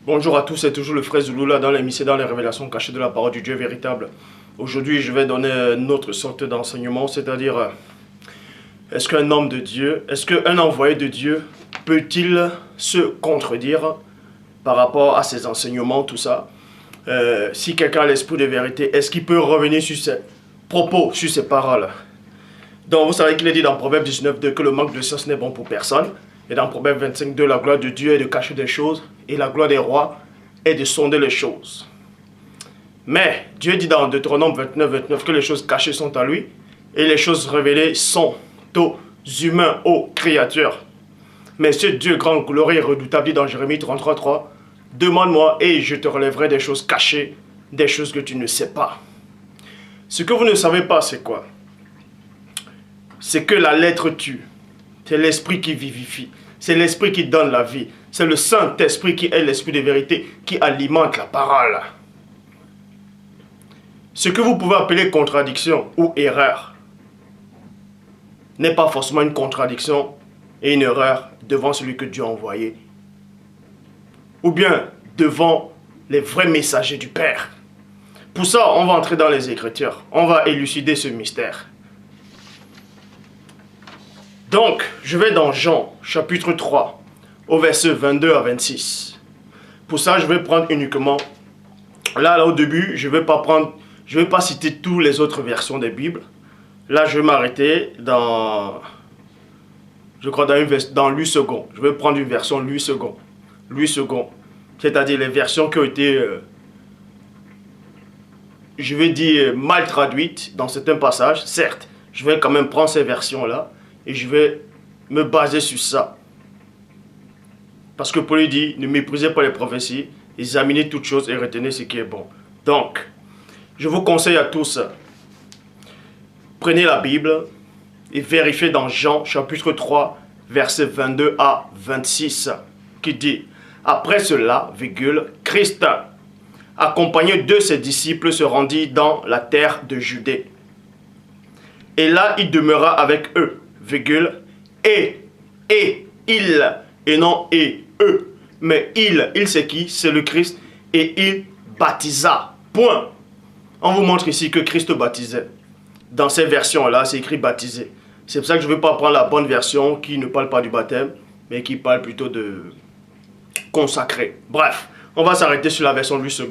Bonjour à tous, c'est toujours le frère Zouloula dans l'émission dans les révélations cachées de la parole du Dieu véritable. Aujourd'hui, je vais donner une autre sorte d'enseignement, c'est-à-dire, est-ce qu'un homme de Dieu, est-ce qu'un envoyé de Dieu peut-il se contredire par rapport à ses enseignements, tout ça? Si quelqu'un a l'esprit de vérité, est-ce qu'il peut revenir sur ses propos, sur ses paroles? Donc, vous savez qu'il est dit dans Proverbe 19.2 que le manque de science n'est bon pour personne. Et dans Proverbe 25.2, la gloire de Dieu est de cacher des choses et la gloire des rois est de sonder les choses. Mais Dieu dit dans Deutéronome 29.29 que les choses cachées sont à lui et les choses révélées sont aux humains, aux créatures. Mais ce Dieu grand, glorieux et redoutable dit dans Jérémie 33.3, demande-moi et je te relèverai des choses cachées, des choses que tu ne sais pas. Ce que vous ne savez pas, c'est quoi? C'est que la lettre tue. C'est l'esprit qui vivifie. C'est l'esprit qui donne la vie. C'est le Saint-Esprit qui est l'esprit de vérité, qui alimente la parole. Ce que vous pouvez appeler contradiction ou erreur n'est pas forcément une contradiction et une erreur devant celui que Dieu a envoyé. Ou bien devant les vrais messagers du Père. Pour ça, on va entrer dans les Écritures. On va élucider ce mystère. Donc, je vais dans Jean, chapitre 3, au verset 22 à 26. Pour ça, je vais prendre uniquement, là au début, je ne vais pas citer toutes les autres versions des Bibles. Là, je vais m'arrêter dans, je crois, dans Louis II. Je vais prendre une version Louis II. Louis II, c'est-à-dire les versions qui ont été, je vais dire, mal traduites dans certains passages. Certes, je vais quand même prendre ces versions-là. Et je vais me baser sur ça. Parce que Paul dit, ne méprisez pas les prophéties, examinez toutes choses et retenez ce qui est bon. Donc, je vous conseille à tous, prenez la Bible et vérifiez dans Jean chapitre 3, versets 22 à 26, qui dit, après cela, Christ, accompagné de ses disciples, se rendit dans la terre de Judée. Et là, il demeura avec eux. Et il, et non et eux, mais il c'est qui? C'est le Christ, et il baptisa, point. On vous montre ici que Christ baptisait. Dans ces versions-là, c'est écrit baptisé. C'est pour ça que je ne veux pas prendre la bonne version qui ne parle pas du baptême, mais qui parle plutôt de consacré. Bref, on va s'arrêter sur la version Louis II.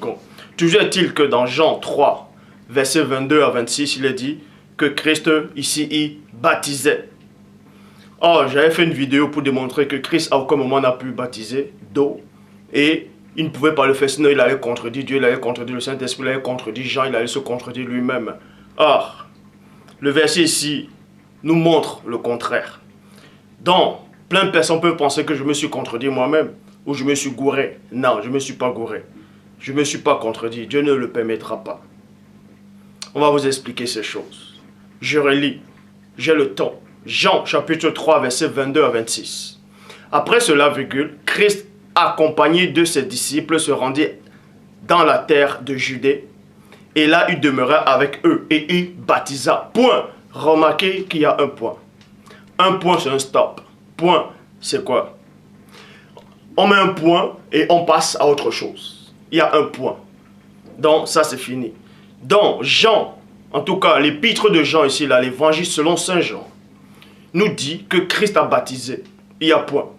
Toujours est-il que dans Jean 3, versets 22 à 26, il est dit que Christ, ici, il baptisait. Oh, j'avais fait une vidéo pour démontrer que Christ à aucun moment n'a pu baptiser d'eau. Et il ne pouvait pas le faire, sinon il allait contredire Dieu, il allait contredire le Saint-Esprit, il allait contredire Jean, il allait se contredire lui-même. Or, le verset ici nous montre le contraire. Donc, plein de personnes peuvent penser que je me suis contredit moi-même, ou je me suis gouré. Non, je ne me suis pas gouré. Je ne me suis pas contredit, Dieu ne le permettra pas. On va vous expliquer ces choses. Je relis, j'ai le temps. Jean, chapitre 3, versets 22 à 26. Après cela, Christ, accompagné de ses disciples, se rendit dans la terre de Judée. Et là, il demeura avec eux et il baptisa. Point. Remarquez qu'il y a un point. Un point, c'est un stop. Point, c'est quoi? On met un point et on passe à autre chose. Il y a un point. Donc, ça, c'est fini. Donc, Jean, en tout cas, l'épître de Jean ici, là, l'évangile selon Saint Jean, nous dit que Christ a baptisé. Il y a point.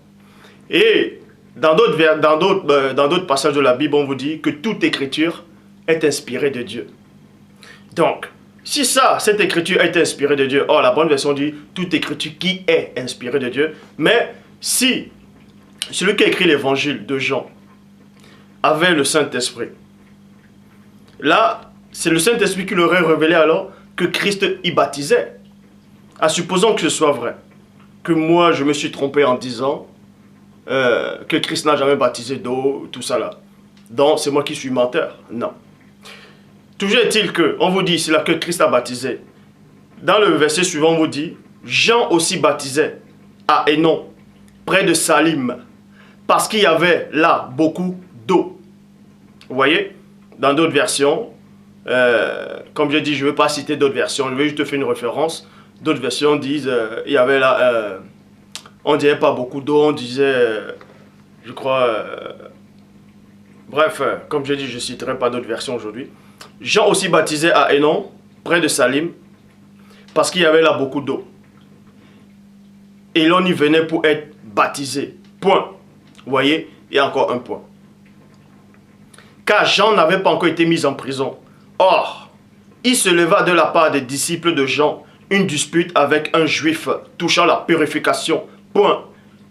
Et dans d'autres passages de la Bible, on vous dit que toute écriture est inspirée de Dieu. Donc, si cette écriture est inspirée de Dieu, la bonne version dit toute écriture qui est inspirée de Dieu. Mais si celui qui a écrit l'évangile de Jean avait le Saint-Esprit, là, c'est le Saint-Esprit qui leur aurait révélé alors que Christ y baptisait. Supposons que ce soit vrai, que moi je me suis trompé en disant que Christ n'a jamais baptisé d'eau, tout ça là. Donc c'est moi qui suis menteur. Non. Toujours est-il qu'on vous dit ici là que Christ a baptisé. Dans le verset suivant, on vous dit, Jean aussi baptisait à Hénon, près de Salim, parce qu'il y avait là beaucoup d'eau. Vous voyez, dans d'autres versions, comme je dis, je ne vais pas citer d'autres versions, je vais juste faire une référence. D'autres versions disent, il y avait là, on ne disait pas beaucoup d'eau, on disait, je crois, Bref, comme j'ai dit, je ne citerai pas d'autres versions aujourd'hui. Jean aussi baptisait à Hénon, près de Salim, parce qu'il y avait là beaucoup d'eau. Et l'on y venait pour être baptisé. Point. Vous voyez, il y a encore un point. Car Jean n'avait pas encore été mis en prison. Or, il se leva de la part des disciples de Jean une dispute avec un juif touchant la purification. Point.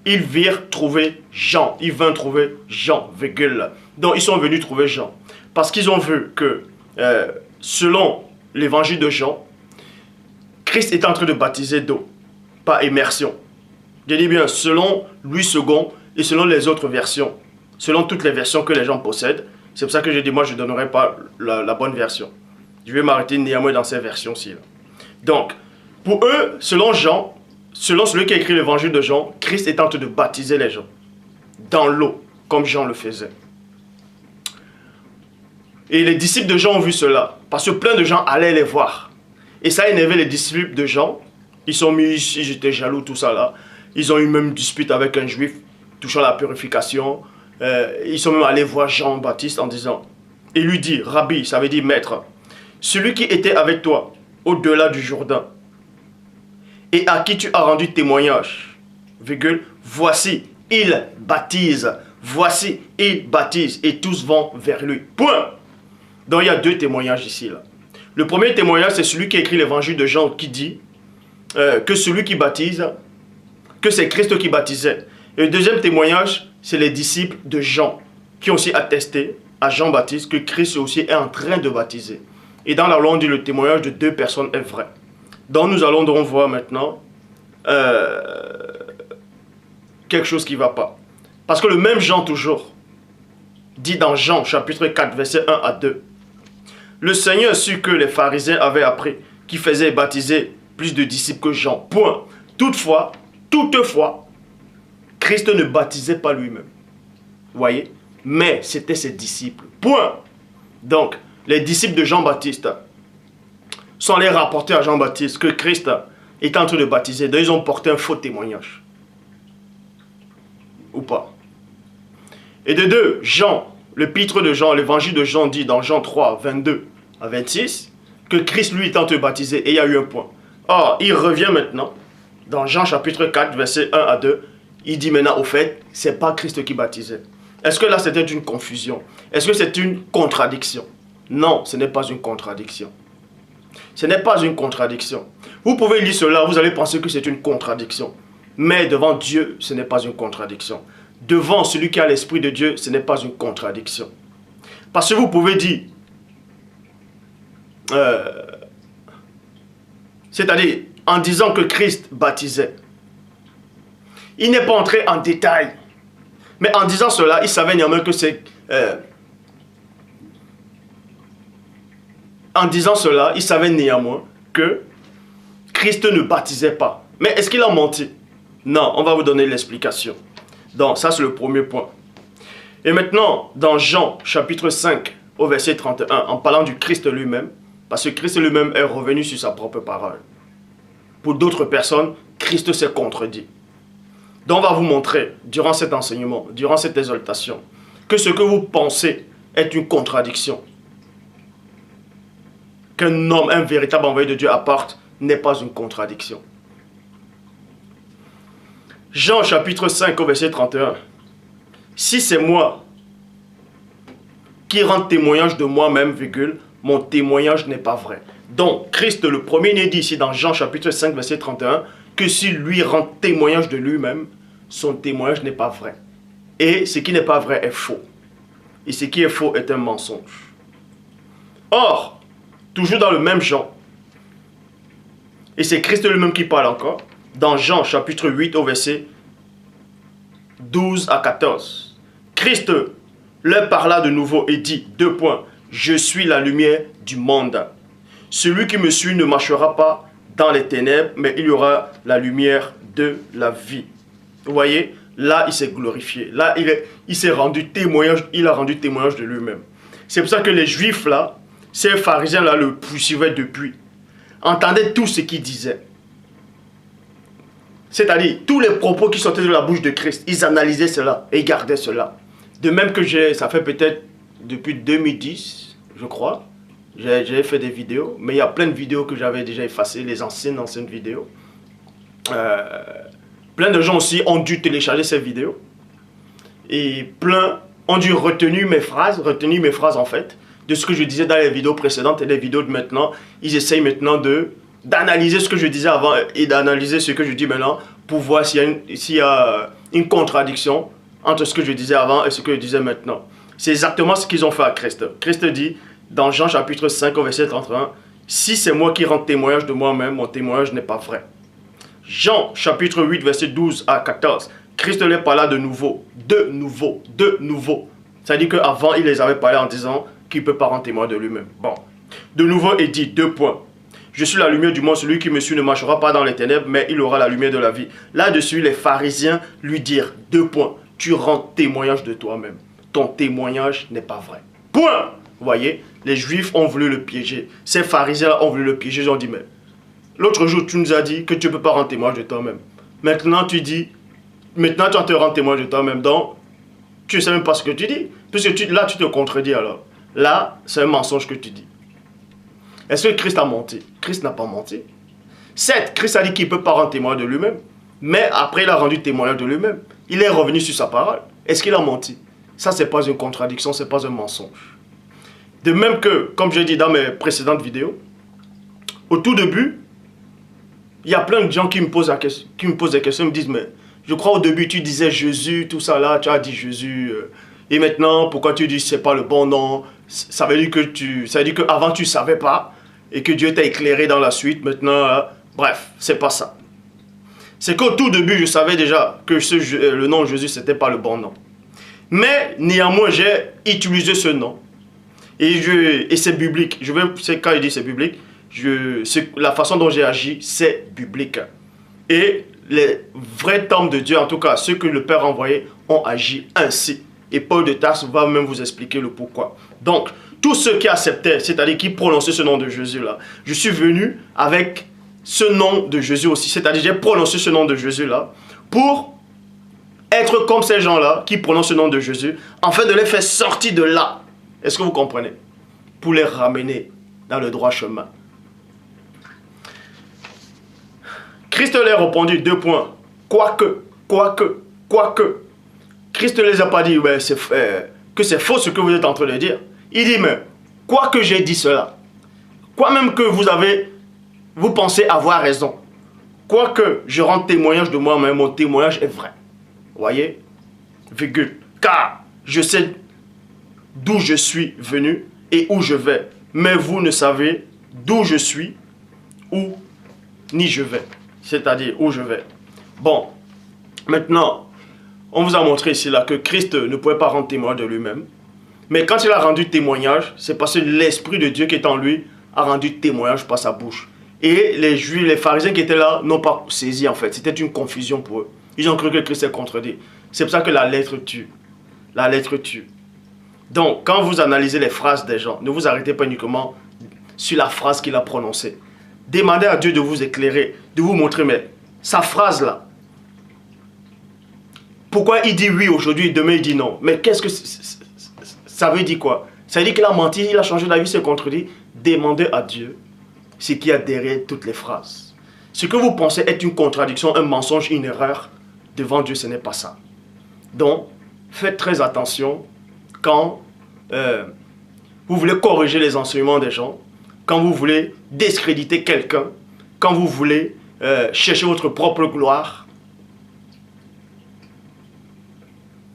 Ils virent trouver Jean. Ils vinrent trouver Jean, virgule. Donc, ils sont venus trouver Jean. Parce qu'ils ont vu que, selon l'évangile de Jean, Christ est en train de baptiser d'eau, par immersion. Je dis bien, selon Louis II et selon les autres versions, selon toutes les versions que les gens possèdent, c'est pour ça que je dis, moi, je ne donnerai pas la bonne version. Je vais m'arrêter néanmoins dans ces versions-ci. Donc, pour eux, selon Jean, selon celui qui a écrit l'évangile de Jean, Christ est en train de baptiser les gens dans l'eau, comme Jean le faisait. Et les disciples de Jean ont vu cela, parce que plein de gens allaient les voir. Et ça a énervé les disciples de Jean. Ils sont mis ici, j'étais jaloux, tout ça là. Ils ont eu même une dispute avec un juif touchant la purification. Ils sont même allés voir Jean-Baptiste en disant, et lui dit, Rabbi, ça veut dire maître, celui qui était avec toi au-delà du Jourdain et à qui tu as rendu témoignage, virgule, voici, il baptise, voici, il baptise, et tous vont vers lui. Point. Donc il y a deux témoignages ici. Là. Le premier témoignage, c'est celui qui écrit l'évangile de Jean qui dit que celui qui baptise, que c'est Christ qui baptisait. Et le deuxième témoignage, c'est les disciples de Jean qui ont aussi attesté à Jean-Baptiste que Christ aussi est en train de baptiser. Et dans la loi, on dit le témoignage de deux personnes est vrai. Donc nous allons donc voir maintenant quelque chose qui ne va pas. Parce que le même Jean toujours dit dans Jean chapitre 4 verset 1 à 2. Le Seigneur sut que les pharisiens avaient appris qu'il faisait baptiser plus de disciples que Jean. Point. Toutefois, Christ ne baptisait pas lui-même. Vous voyez? Mais c'était ses disciples. Point. Donc, les disciples de Jean-Baptiste sont allés rapporter à Jean-Baptiste que Christ est en train de baptiser. Donc, ils ont porté un faux témoignage. Ou pas? Et de deux, Jean, l'épître de Jean, l'évangile de Jean dit dans Jean 3, 22 à 26, que Christ lui est en train de baptiser et il y a eu un point. Or, il revient maintenant, dans Jean chapitre 4, verset 1 à 2, il dit maintenant, au fait, c'est pas Christ qui baptisait. Est-ce que là c'était une confusion? Est-ce que c'est une contradiction? Non, ce n'est pas une contradiction. Ce n'est pas une contradiction. Vous pouvez lire cela, vous allez penser que c'est une contradiction. Mais devant Dieu, ce n'est pas une contradiction. Devant celui qui a l'Esprit de Dieu, ce n'est pas une contradiction. Parce que vous pouvez dire, c'est-à-dire en disant que Christ baptisait, il n'est pas entré en détail. Mais en disant cela, il savait néanmoins que c'est... en disant cela, il savait néanmoins que Christ ne baptisait pas. Mais est-ce qu'il a menti? Non, on va vous donner l'explication. Donc, ça c'est le premier point. Et maintenant, dans Jean, chapitre 5, au verset 31, en parlant du Christ lui-même, parce que Christ lui-même est revenu sur sa propre parole. Pour d'autres personnes, Christ s'est contredit. Donc, on va vous montrer, durant cet enseignement, durant cette exaltation, que ce que vous pensez est une contradiction. Qu'un homme, un véritable envoyé de Dieu apporte, n'est pas une contradiction. Jean chapitre 5 au verset 31. Si c'est moi qui rends témoignage de moi-même, virgule, mon témoignage n'est pas vrai. Donc, Christ le premier-né dit ici dans Jean chapitre 5 verset 31 que s'il lui rend témoignage de lui-même, son témoignage n'est pas vrai. Et ce qui n'est pas vrai est faux. Et ce qui est faux est un mensonge. Or, toujours dans le même Jean, et c'est Christ lui-même qui parle encore, dans Jean chapitre 8 au verset 12 à 14. Christ leur parla de nouveau et dit, deux points, je suis la lumière du monde. Celui qui me suit ne marchera pas dans les ténèbres, mais il y aura la lumière de la vie. Vous voyez, là il s'est glorifié, là il s'est rendu témoignage, il a rendu témoignage de lui-même. C'est pour ça que les Juifs là, ces pharisiens là le poursuivaient depuis, entendaient tout ce qu'il disait. C'est-à-dire, tous les propos qui sortaient de la bouche de Christ, ils analysaient cela et ils gardaient cela. De même que ça fait peut-être depuis 2010, je crois. J'ai fait des vidéos, mais il y a plein de vidéos que j'avais déjà effacées, les anciennes vidéos. Plein de gens aussi ont dû télécharger ces vidéos. Et plein ont dû retenir mes phrases en fait, de ce que je disais dans les vidéos précédentes et les vidéos de maintenant. Ils essayent maintenant d'analyser ce que je disais avant et d'analyser ce que je dis maintenant pour voir s'il y a une contradiction entre ce que je disais avant et ce que je disais maintenant. C'est exactement ce qu'ils ont fait à Christ. Christ dit dans Jean chapitre 5 au verset 31, « Si c'est moi qui rends témoignage de moi-même, mon témoignage n'est pas vrai. » Jean chapitre 8 verset 12 à 14, Christ leur parla de nouveau. C'est-à-dire qu'avant, il les avait parlé en disant qu'il ne peut pas rendre témoin de lui-même. Bon. De nouveau, il dit, 2 points. Je suis la lumière du monde, celui qui me suit ne marchera pas dans les ténèbres, mais il aura la lumière de la vie. Là-dessus, les pharisiens lui dirent, 2 points. Tu rends témoignage de toi-même. Ton témoignage n'est pas vrai. Point. Vous voyez, les Juifs ont voulu le piéger. Ces pharisiens ont voulu le piéger. Ils ont dit, mais l'autre jour, tu nous as dit que tu ne peux pas rendre témoignage de toi-même. Maintenant, tu dis, maintenant, tu vas te rendre témoignage de toi-même. Donc, tu ne sais même pas ce que tu dis. Puisque là, tu te contredis alors. Là, c'est un mensonge que tu dis. Est-ce que Christ a menti? Christ n'a pas menti. Certes, Christ a dit qu'il ne peut pas rendre témoignage de lui-même. Mais après, il a rendu témoignage de lui-même. Il est revenu sur sa parole. Est-ce qu'il a menti? Ça, ce n'est pas une contradiction, ce n'est pas un mensonge. De même que, comme j'ai dit dans mes précédentes vidéos, au tout début, il y a plein de gens qui me posent des questions, me disent, mais je crois au début tu disais Jésus, tout ça là, tu as dit Jésus, et maintenant pourquoi tu dis c'est pas le bon nom? Ça veut dire qu'avant tu savais pas, et que Dieu t'a éclairé dans la suite, maintenant, bref, c'est pas ça. C'est qu'au tout début, je savais déjà que le nom Jésus, c'était pas le bon nom. Mais néanmoins, j'ai utilisé ce nom. Et c'est biblique. Quand je dis c'est biblique, la façon dont j'ai agi, c'est biblique. Et les vrais temples de Dieu, en tout cas ceux que le Père a envoyés, ont agi ainsi. Et Paul de Tarse va même vous expliquer le pourquoi. Donc, tous ceux qui acceptaient, c'est-à-dire qui prononçaient ce nom de Jésus-là, je suis venu avec ce nom de Jésus aussi. C'est-à-dire j'ai prononcé ce nom de Jésus-là pour être comme ces gens-là qui prononcent ce nom de Jésus, afin de les faire sortir de là. Est-ce que vous comprenez? Pour les ramener dans le droit chemin. Christ leur a répondu 2 points. Quoique. Christ ne les a pas dit que c'est faux ce que vous êtes en train de dire. Il dit, mais quoique j'ai dit cela, quoi même que vous pensez avoir raison, quoique je rende témoignage de moi-même, mon témoignage est vrai. Vous voyez? Virgule. Car je sais d'où je suis venu et où je vais. Mais vous ne savez d'où je suis, où ni je vais. C'est-à-dire où je vais. Bon, maintenant, on vous a montré ici là que Christ ne pouvait pas rendre témoignage de lui-même. Mais quand il a rendu témoignage, c'est parce que l'Esprit de Dieu qui est en lui a rendu témoignage par sa bouche. Et les Juifs, les pharisiens qui étaient là n'ont pas saisi en fait. C'était une confusion pour eux. Ils ont cru que Christ est contredit. C'est pour ça que la lettre tue. La lettre tue. Donc, quand vous analysez les phrases des gens, ne vous arrêtez pas uniquement sur la phrase qu'il a prononcée. Demandez à Dieu de vous éclairer, de vous montrer, mais sa phrase-là, pourquoi il dit oui aujourd'hui et demain il dit non? Mais qu'est-ce que ça veut dire quoi? Ça veut dire qu'il a menti, il a changé d'avis, c'est contredit. Demandez à Dieu ce qu'il y a derrière toutes les phrases. Ce que vous pensez être une contradiction, un mensonge, une erreur, devant Dieu, ce n'est pas ça. Donc, faites très attention quand vous voulez corriger les enseignements des gens, quand vous voulez discréditer quelqu'un, quand vous voulez chercher votre propre gloire.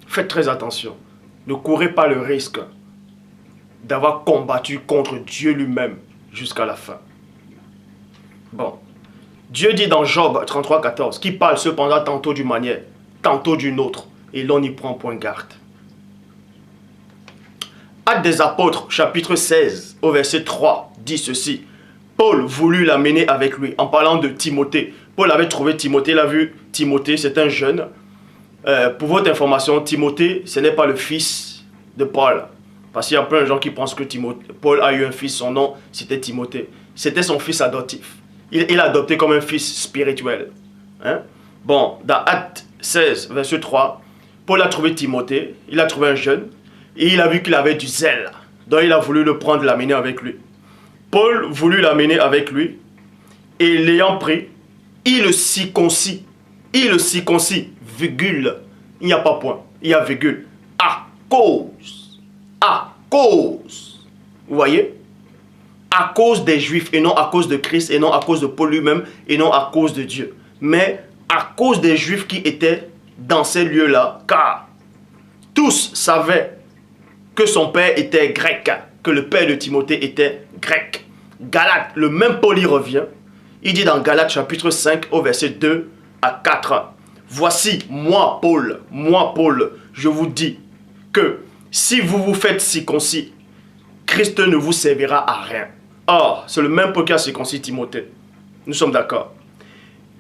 Faites très attention. Ne courez pas le risque d'avoir combattu contre Dieu lui-même jusqu'à la fin. Bon. Dieu dit dans Job 33, 14, qui parle cependant tantôt d'une manière, tantôt d'une autre, et l'on n'y prend point garde. Actes des apôtres, chapitre 16, au verset 3, dit ceci. Paul voulut l'amener avec lui, en parlant de Timothée. Paul avait trouvé Timothée, il a vu Timothée, c'est un jeune. Pour votre information, Timothée, ce n'est pas le fils de Paul. Parce qu'il y a plein de gens qui pensent que Paul a eu un fils, son nom, c'était Timothée. C'était son fils adoptif. Il l'a adopté comme un fils spirituel. Hein? Bon, dans Actes 16, verset 3, Paul a trouvé Timothée, il a trouvé un jeune, Et il a vu qu'il avait du zèle. Donc il a voulu le prendre, l'amener avec lui. Paul voulut l'amener avec lui. Et l'ayant pris, il le circoncis. Il le circoncis, virgule. Il n'y a pas point, il y a virgule. À cause. À cause. Vous voyez? À cause des Juifs et non à cause de Christ et non à cause de Paul lui-même et non à cause de Dieu. Mais à cause des Juifs qui étaient dans ces lieux-là, car tous savaient que son père était grec, que le père de Timothée était grec. Galates, le même Paul y revient. Il dit dans Galates chapitre 5 au verset 2 à 4. Voici, moi Paul, je vous dis que si vous vous faites circoncis, Christ ne vous servira à rien. Or, c'est le même Paul qui a circoncis Timothée. Nous sommes d'accord.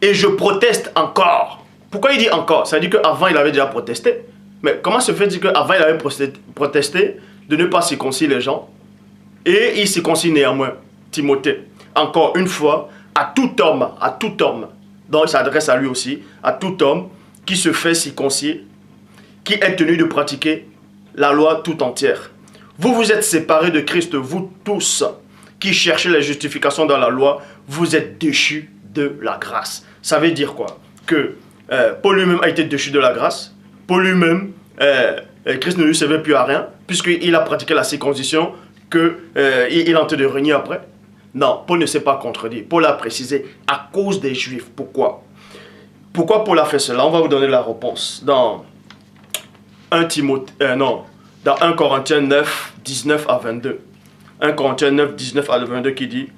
Et je proteste encore. Pourquoi il dit encore? Ça veut dire qu'avant il avait déjà protesté. Mais comment se fait-il qu'avant il avait protesté de ne pas circoncire les gens et il circoncit néanmoins Timothée? Encore une fois, à tout homme, donc il s'adresse à lui aussi, à tout homme qui se fait circoncire, qui est tenu de pratiquer la loi tout entière. Vous vous êtes séparés de Christ, vous tous qui cherchez la justification dans la loi, vous êtes déchus de la grâce. Ça veut dire quoi? Que Paul lui-même a été déchu de la grâce. Paul lui-même, Christ ne lui servait plus à rien, puisqu'il a pratiqué la circoncision, qu'il est en train de régner après. Non, Paul ne s'est pas contredit. Paul a précisé à cause des Juifs. Pourquoi? Pourquoi Paul a fait cela? On va vous donner la réponse. Dans 1 Corinthiens 9, 19 à 22. 1 Corinthiens 9, 19 à 22 qui dit: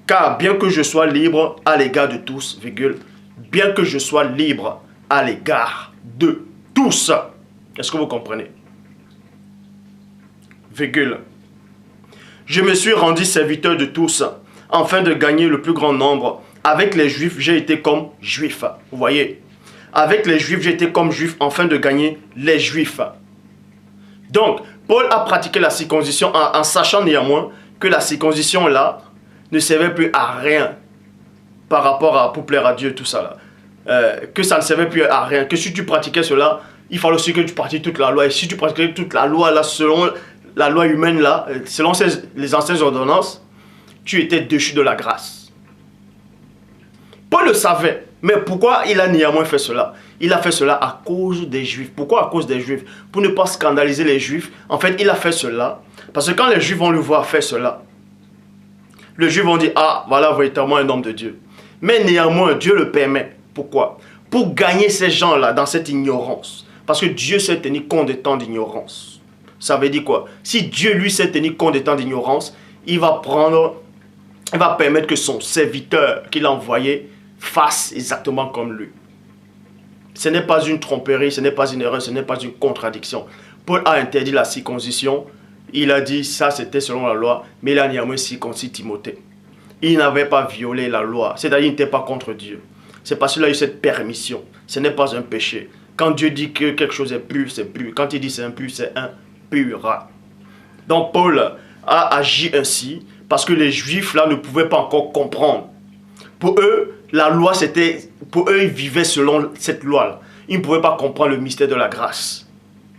car bien que je sois libre à l'égard de tous, virgule, bien que je sois libre à l'égard de tous. Est-ce que vous comprenez? Virgule. Je me suis rendu serviteur de tous, afin de gagner le plus grand nombre. Avec les Juifs, j'ai été comme Juif. Vous voyez? Avec les Juifs, j'ai été comme Juif, afin de gagner les Juifs. Donc, Paul a pratiqué la circoncision en sachant néanmoins que la circoncision là ne servait plus à rien par rapport à pour plaire à Dieu, tout ça là. Que ça ne servait plus à rien. Que si tu pratiquais cela, il fallait aussi que tu pratiques toute la loi. Et si tu pratiquais toute la loi là, selon la loi humaine là, selon les anciennes ordonnances, tu étais déchu de la grâce. Paul le savait. Mais pourquoi il a néanmoins fait cela? Il a fait cela à cause des Juifs. Pourquoi à cause des Juifs? Pour ne pas scandaliser les Juifs. En fait, il a fait cela parce que quand les Juifs vont le voir faire cela, les Juifs vont dire: ah, voilà véritablement un homme de Dieu. Mais néanmoins, Dieu le permet. Pourquoi? Pour gagner ces gens-là dans cette ignorance. Parce que Dieu s'est tenu compte des temps d'ignorance. Ça veut dire quoi? Si Dieu lui s'est tenu compte des temps d'ignorance, il va permettre que son serviteur qu'il a envoyé fasse exactement comme lui. Ce n'est pas une tromperie, ce n'est pas une erreur, ce n'est pas une contradiction. Paul a interdit la circoncision. Il a dit ça c'était selon la loi, mais il a néanmoins circoncis Timothée. Il n'avait pas violé la loi, c'est-à-dire il n'était pas contre Dieu. C'est parce qu'il a eu cette permission. Ce n'est pas un péché. Quand Dieu dit que quelque chose est pur, c'est pur. Quand il dit c'est impur, c'est impur. Donc Paul a agi ainsi parce que les Juifs là ne pouvaient pas encore comprendre. Pour eux, la loi c'était... Pour eux, ils vivaient selon cette loi-là. Ils ne pouvaient pas comprendre le mystère de la grâce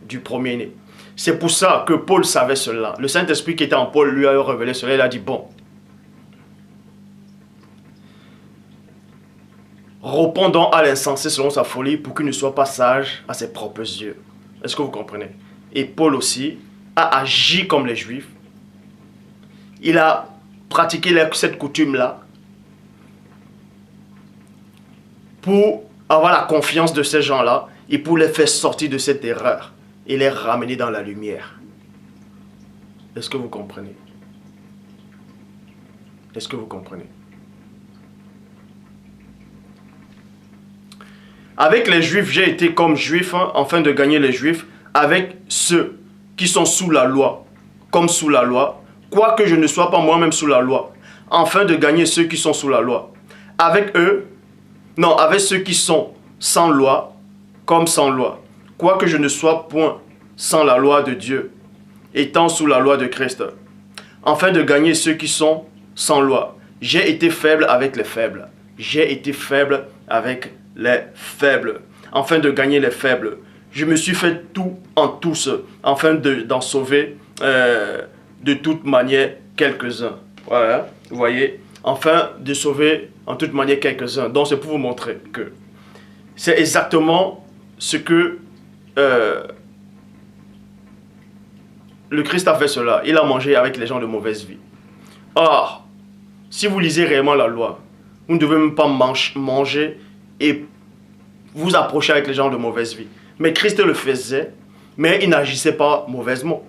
du premier-né. C'est pour ça que Paul savait cela. Le Saint-Esprit qui était en Paul lui a révélé cela. Il a dit: bon, répondons à l'insensé selon sa folie pour qu'il ne soit pas sage à ses propres yeux. Est-ce que vous comprenez? Et Paul aussi a agi comme les Juifs. Il a pratiqué cette coutume-là pour avoir la confiance de ces gens-là et pour les faire sortir de cette erreur et les ramener dans la lumière. Est-ce que vous comprenez? Est-ce que vous comprenez? Avec les Juifs, j'ai été comme Juif, afin de gagner les Juifs, avec ceux qui sont sous la loi, comme sous la loi, quoique je ne sois pas moi-même sous la loi, afin de gagner ceux qui sont sous la loi. Avec ceux qui sont sans loi, comme sans loi, quoique je ne sois point sans la loi de Dieu, étant sous la loi de Christ, afin de gagner ceux qui sont sans loi. J'ai été faible avec les faibles. J'ai été faible avec les faibles. Afin de gagner les faibles, je me suis fait tout en tous, afin d'en sauver de toute manière quelques-uns. Voilà, vous voyez, afin de sauver en toute manière quelques-uns. Donc c'est pour vous montrer que c'est exactement ce que le Christ a fait cela. Il a mangé avec les gens de mauvaise vie. Or, si vous lisez réellement la loi, vous ne devez même pas manger et vous approcher avec les gens de mauvaise vie. Mais Christ le faisait, mais il n'agissait pas mauvaisement.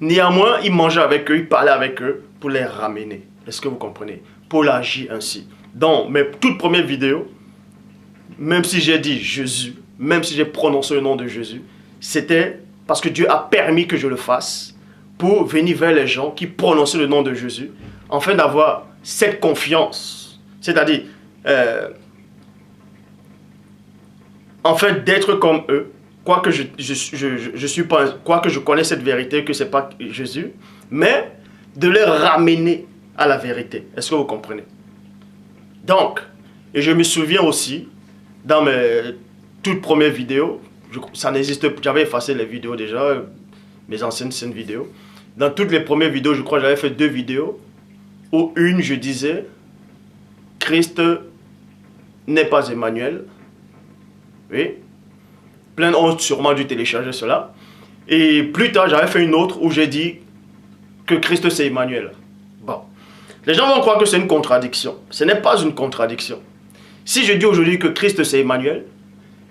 Néanmoins, il mangeait avec eux, il parlait avec eux pour les ramener. Est-ce que vous comprenez? Pour l'agir ainsi. Dans mes toutes premières vidéos, même si j'ai dit Jésus, même si j'ai prononcé le nom de Jésus, c'était parce que Dieu a permis que je le fasse pour venir vers les gens qui prononçaient le nom de Jésus, afin d'avoir cette confiance. C'est-à-dire, en fait, d'être comme eux, quoique quoique je connais cette vérité, que ce n'est pas Jésus, mais de les ramener à la vérité. Est-ce que vous comprenez? Donc, et je me souviens aussi, dans mes toutes premières vidéos, ça n'existe pas, j'avais effacé les vidéos déjà, mes anciennes vidéos. Dans toutes les premières vidéos, je crois que j'avais fait 2 vidéos, où une, je disais, Christ n'est pas Emmanuel. Oui. Plein ont sûrement dû télécharger cela. Et plus tard, j'avais fait une autre où j'ai dit que Christ c'est Emmanuel. Bon. Les gens vont croire que c'est une contradiction. Ce n'est pas une contradiction. Si je dis aujourd'hui que Christ c'est Emmanuel,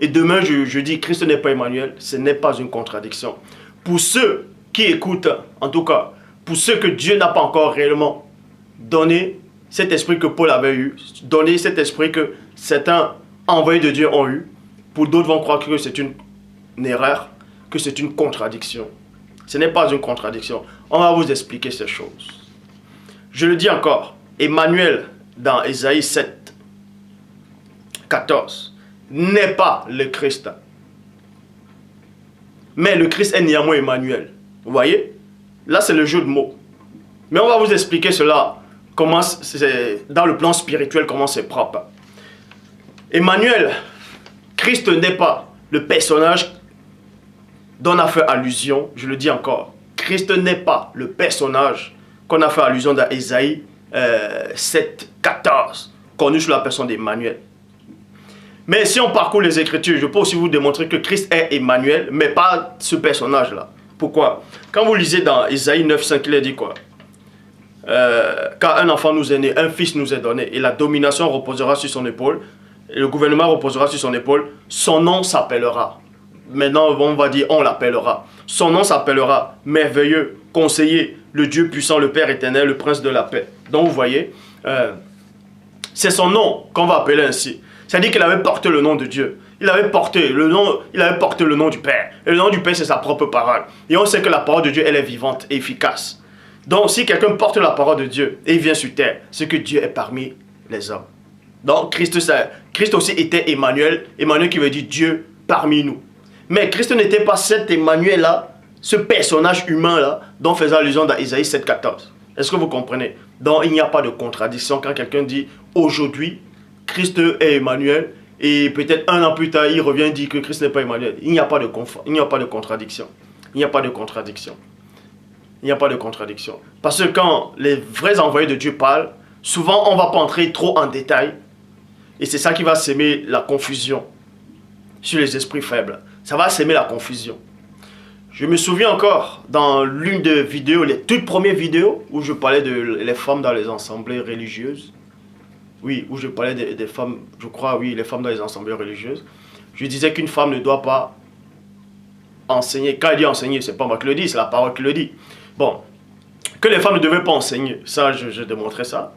et demain je dis que Christ n'est pas Emmanuel, ce n'est pas une contradiction. Pour ceux qui écoutent, en tout cas, pour ceux que Dieu n'a pas encore réellement donné cet esprit que Paul avait eu, donné cet esprit que certains envoyés de Dieu ont eu, pour d'autres vont croire que c'est une erreur, que c'est une contradiction. Ce n'est pas une contradiction. On va vous expliquer ces choses. Je le dis encore, Emmanuel dans Ésaïe 7, 14, n'est pas le Christ. Mais le Christ est néanmoins Emmanuel. Vous voyez? Là, c'est le jeu de mots. Mais on va vous expliquer cela, comment dans le plan spirituel, comment c'est propre. Emmanuel, Christ n'est pas le personnage dont on a fait allusion, je le dis encore. Christ n'est pas le personnage qu'on a fait allusion dans Ésaïe 7, 14, connu sous la personne d'Emmanuel. Mais si on parcourt les Écritures, je peux aussi vous démontrer que Christ est Emmanuel, mais pas ce personnage-là. Pourquoi? Quand vous lisez dans Ésaïe 9, 5, il est dit quoi? Car un enfant nous est né, un fils nous est donné, et la domination reposera sur son épaule, et le gouvernement reposera sur son épaule, son nom s'appellera. Maintenant, on va dire, on l'appellera. Son nom s'appellera merveilleux, conseiller, le Dieu puissant, le Père éternel, le prince de la paix. Donc, vous voyez, c'est son nom qu'on va appeler ainsi. C'est-à-dire qu'il avait porté le nom de Dieu. Il avait porté le nom du Père. Et le nom du Père, c'est sa propre parole. Et on sait que la parole de Dieu, elle est vivante et efficace. Donc, si quelqu'un porte la parole de Dieu et il vient sur terre, c'est que Dieu est parmi les hommes. Donc, Christ aussi était Emmanuel. Emmanuel qui veut dire Dieu parmi nous. Mais Christ n'était pas cet Emmanuel-là, ce personnage humain-là, dont faisait allusion dans Isaïe 7, 14. Est-ce que vous comprenez? Donc, il n'y a pas de contradiction quand quelqu'un dit aujourd'hui, Christ est Emmanuel, et peut-être un an plus tard, il revient et dit que Christ n'est pas Emmanuel. Il n'y a pas de contradiction. Il n'y a pas de contradiction. Il n'y a pas de contradiction. Parce que quand les vrais envoyés de Dieu parlent, souvent on ne va pas entrer trop en détail. Et c'est ça qui va s'aimer la confusion sur les esprits faibles. Ça va s'aimer la confusion. Je me souviens encore dans l'une des vidéos, les toutes premières vidéos, où je parlais des femmes dans les assemblées religieuses. Oui, où je parlais des femmes, je crois, oui, les femmes dans les assemblées religieuses. Je disais qu'une femme ne doit pas enseigner. Quand elle dit enseigner, c'est pas moi qui le dis, c'est la parole qui le dit. Bon, que les femmes ne devaient pas enseigner, ça, je démontrais ça.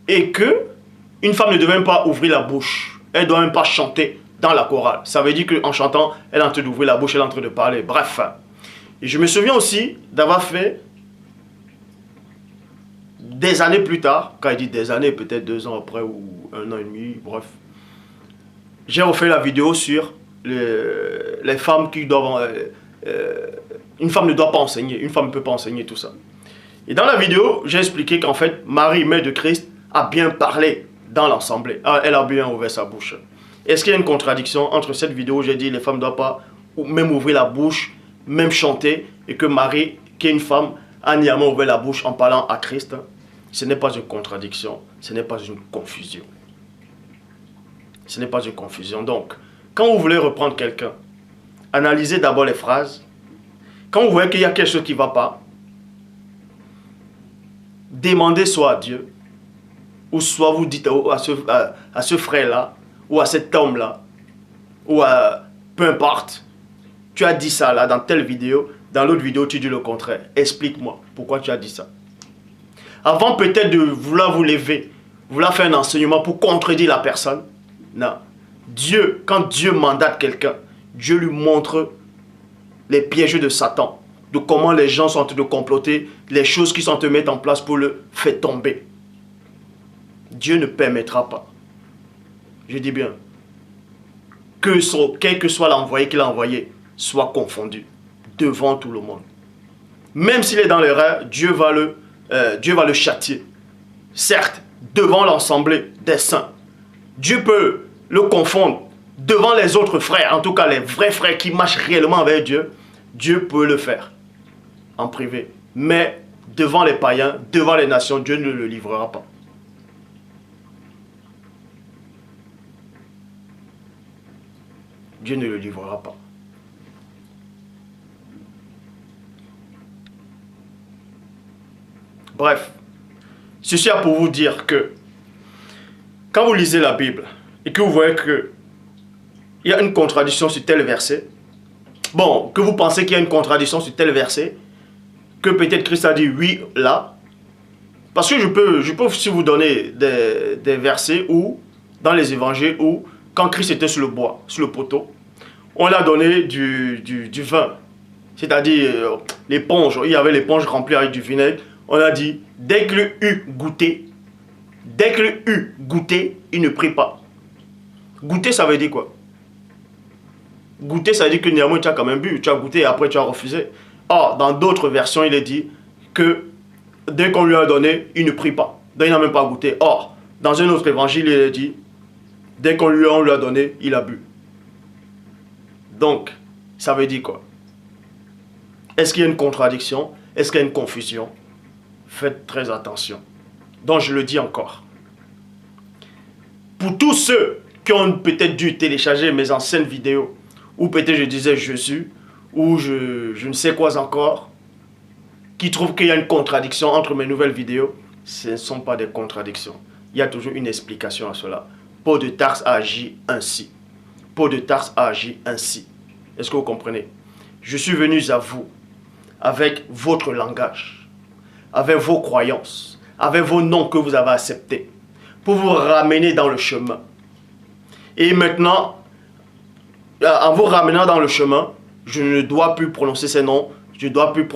Et que une femme ne devait même pas ouvrir la bouche. Elle ne doit même pas chanter dans la chorale. Ça veut dire qu'en chantant, elle est en train d'ouvrir la bouche, elle est en train de parler. Bref. Et je me souviens aussi d'avoir fait des années plus tard, quand il dit des années, peut-être 2 ans après ou 1 an et demi, bref. J'ai refait la vidéo sur les femmes qui doivent... une femme ne doit pas enseigner, une femme ne peut pas enseigner tout ça. Et dans la vidéo, j'ai expliqué qu'en fait, Marie, mère de Christ, a bien parlé dans l'assemblée. Elle a bien ouvert sa bouche. Est-ce qu'il y a une contradiction entre cette vidéo où j'ai dit les femmes ne doivent pas même ouvrir la bouche, même chanter, et que Marie, qui est une femme, a néanmoins ouvert la bouche en parlant à Christ, ce n'est pas une contradiction, ce n'est pas une confusion. Ce n'est pas une confusion. Donc, quand vous voulez reprendre quelqu'un, analysez d'abord les phrases. Quand vous voyez qu'il y a quelque chose qui ne va pas, demandez soit à Dieu, ou soit vous dites à ce frère-là, ou à cet homme-là, ou à peu importe, tu as dit ça là dans telle vidéo, dans l'autre vidéo tu dis le contraire. Explique-moi pourquoi tu as dit ça. Avant peut-être de vouloir vous lever, vouloir faire un enseignement pour contredire la personne. Non. Dieu, quand Dieu mandate quelqu'un, Dieu lui montre les pièges de Satan, de comment les gens sont en train de comploter, les choses qui sont en train de mettre en place pour le faire tomber. Dieu ne permettra pas. Je dis bien, quel que soit l'envoyé qu'il a envoyé, soit confondu devant tout le monde. Même s'il est dans l'erreur, Dieu va le châtier. Certes, devant l'assemblée des saints. Dieu peut le confondre devant les autres frères, en tout cas les vrais frères qui marchent réellement avec Dieu. Dieu peut le faire en privé. Mais devant les païens, devant les nations, Dieu ne le livrera pas. Dieu ne le livrera pas. Bref, ceci a pour vous dire que quand vous lisez la Bible et que vous voyez qu'il y a une contradiction sur tel verset, bon, que vous pensez qu'il y a une contradiction sur tel verset, que peut-être Christ a dit oui là, parce que je peux aussi vous donner des versets où, dans les évangiles, où quand Christ était sur le bois, sur le poteau, on l'a donné du vin, c'est-à-dire l'éponge, il y avait l'éponge remplie avec du vinaigre. On a dit, dès qu'il eut goûté, il ne prit pas. Goûter, ça veut dire quoi? Goûter, ça veut dire que néanmoins, tu as quand même bu, tu as goûté et après tu as refusé. Or, dans d'autres versions, il est dit que dès qu'on lui a donné, il ne prit pas. Donc, il n'a même pas goûté. Or, dans un autre évangile, il est dit, dès qu'on lui a donné, il a bu. Donc, ça veut dire quoi? Est-ce qu'il y a une contradiction? Est-ce qu'il y a une confusion? Faites très attention. Donc je le dis encore. Pour tous ceux qui ont peut-être dû télécharger mes anciennes vidéos, ou peut-être je disais Jésus, ou je ne sais quoi encore, qui trouvent qu'il y a une contradiction entre mes nouvelles vidéos, ce ne sont pas des contradictions. Il y a toujours une explication à cela. Paul de Tarse a agi ainsi. Paul de Tarse a agi ainsi. Est-ce que vous comprenez? Je suis venu à vous avec votre langage, avec vos croyances, avec vos noms que vous avez acceptés, pour vous ramener dans le chemin. Et maintenant, en vous ramenant dans le chemin, je ne dois plus prononcer ces noms, je ne dois plus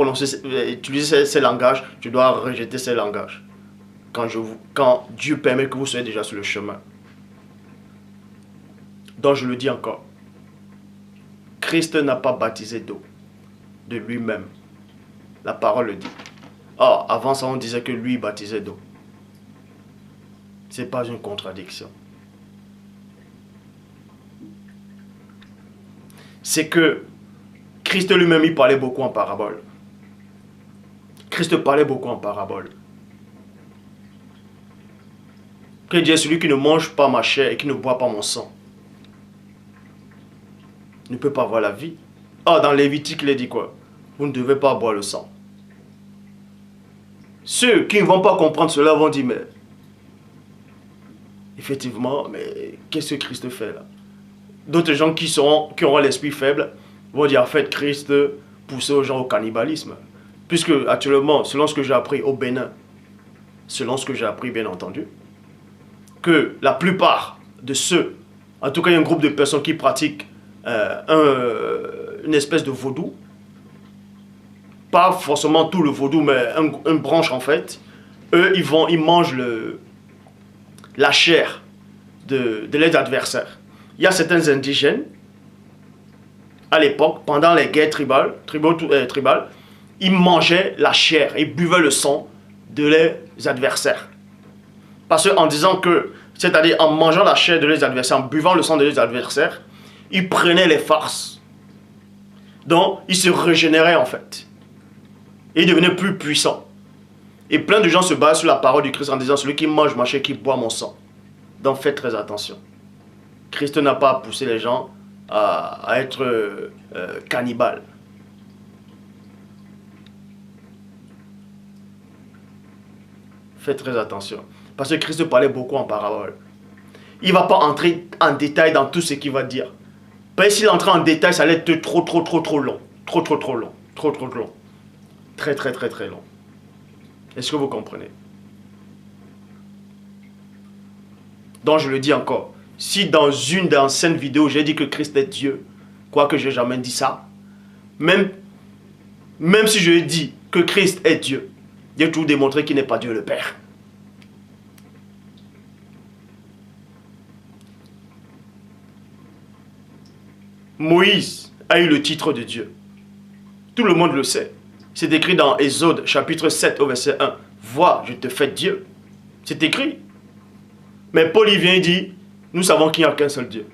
utiliser ces langages, je dois rejeter ces langages. Quand Dieu permet que vous soyez déjà sur le chemin. Donc je le dis encore, Christ n'a pas baptisé d'eau, de lui-même. La parole le dit. Or, avant ça, on disait que lui baptisait d'eau. Ce n'est pas une contradiction. C'est que Christ lui-même, il parlait beaucoup en parabole. Christ parlait beaucoup en parabole. Que Dieu est celui qui ne mange pas ma chair et qui ne boit pas mon sang ne peut pas avoir la vie. Or, dans Lévitique, il est dit quoi? Vous ne devez pas boire le sang. Ceux qui ne vont pas comprendre cela vont dire, mais effectivement, mais qu'est-ce que Christ fait là? D'autres gens qui auront l'esprit faible vont dire, en fait, Christ poussait aux gens au cannibalisme. Puisque actuellement, selon ce que j'ai appris au Bénin, selon ce que j'ai appris bien entendu, que la plupart de ceux, en tout cas il y a un groupe de personnes qui pratiquent une espèce de vaudou, pas forcément tout le vaudou, mais une branche en fait. Eux, ils mangent la chair de leurs adversaires. Il y a certains indigènes, à l'époque, pendant les guerres tribales, ils mangeaient la chair, ils buvaient le sang de leurs adversaires. Parce qu'en disant que, c'est-à-dire en mangeant la chair de leurs adversaires, en buvant le sang de leurs adversaires, ils prenaient les farces Donc, il se régénérait en fait. Et il devenait plus puissant. Et plein de gens se basent sur la parole du Christ en disant, celui qui mange ma chair, qui boit mon sang. Donc faites très attention. Christ n'a pas poussé les gens à être cannibales. Faites très attention. Parce que Christ parlait beaucoup en parabole. Il ne va pas entrer en détail dans tout ce qu'il va dire. Parce que s'il entrait en détail, ça allait être trop long. Trop long. Très long. Est-ce que vous comprenez? Donc je le dis encore. Si dans une d'anciennes vidéos, j'ai dit que Christ est Dieu, quoique je n'ai jamais dit ça, même si je dis que Christ est Dieu, j'ai toujours démontré qu'il n'est pas Dieu le Père. Moïse a eu le titre de Dieu. Tout le monde le sait. C'est écrit dans Exode chapitre 7 au verset 1. Vois, je te fais Dieu. C'est écrit. Mais Paul y vient et dit, nous savons qu'il n'y a qu'un seul Dieu.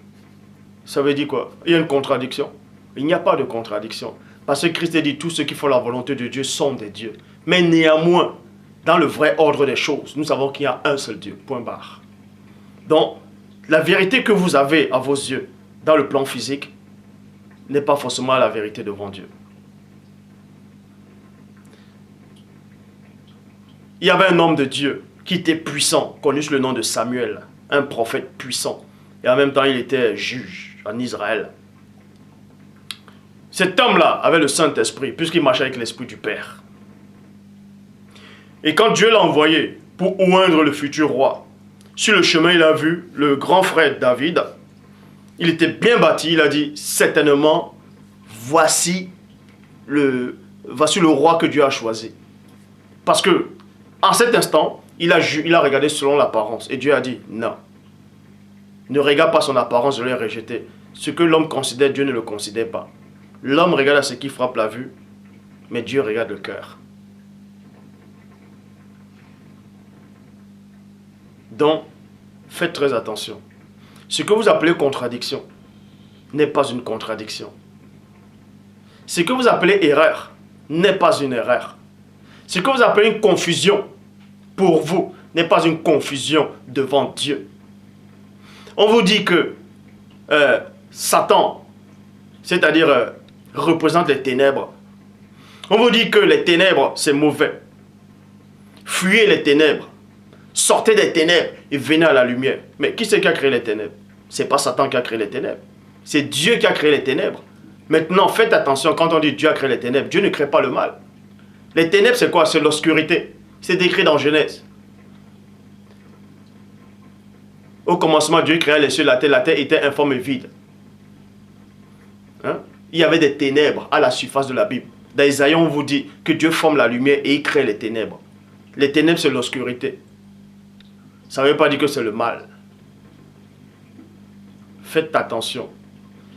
Ça veut dire quoi? Il y a une contradiction? Il n'y a pas de contradiction. Parce que Christ a dit, tous ceux qui font la volonté de Dieu sont des dieux. Mais néanmoins, dans le vrai ordre des choses, nous savons qu'il y a un seul Dieu. Point barre. Donc, la vérité que vous avez à vos yeux, dans le plan physique, n'est pas forcément la vérité devant Dieu. Il y avait un homme de Dieu qui était puissant, connu sous le nom de Samuel, un prophète puissant. Et en même temps, il était juge en Israël. Cet homme-là avait le Saint-Esprit, puisqu'il marchait avec l'Esprit du Père. Et quand Dieu l'a envoyé pour oindre le futur roi, sur le chemin, il a vu le grand frère David. Il était bien bâti, il a dit, certainement, voici le roi que Dieu a choisi. Parce que, en cet instant, il a regardé selon l'apparence. Et Dieu a dit, non. Ne regarde pas son apparence, je l'ai rejeté. Ce que l'homme considère, Dieu ne le considère pas. L'homme regarde à ce qui frappe la vue, mais Dieu regarde le cœur. Donc, faites très attention. Ce que vous appelez contradiction n'est pas une contradiction. Ce que vous appelez erreur n'est pas une erreur. Ce que vous appelez une confusion, pour vous, n'est pas une confusion devant Dieu. On vous dit que Satan, c'est-à-dire représente les ténèbres. On vous dit que les ténèbres, c'est mauvais. Fuyez les ténèbres. Sortez des ténèbres et venez à la lumière. Mais qui c'est qui a créé les ténèbres? Ce n'est pas Satan qui a créé les ténèbres. C'est Dieu qui a créé les ténèbres. Maintenant, faites attention, quand on dit Dieu a créé les ténèbres, Dieu ne crée pas le mal. Les ténèbres, c'est quoi? C'est l'obscurité. C'est décrit dans Genèse. Au commencement, Dieu créa les cieux, la terre était informe et vide. Hein? Il y avait des ténèbres à la surface de la Bible. Dans Isaïe, on vous dit que Dieu forme la lumière et il crée les ténèbres. Les ténèbres, c'est l'obscurité. Ça ne veut pas dire que c'est le mal. Faites attention.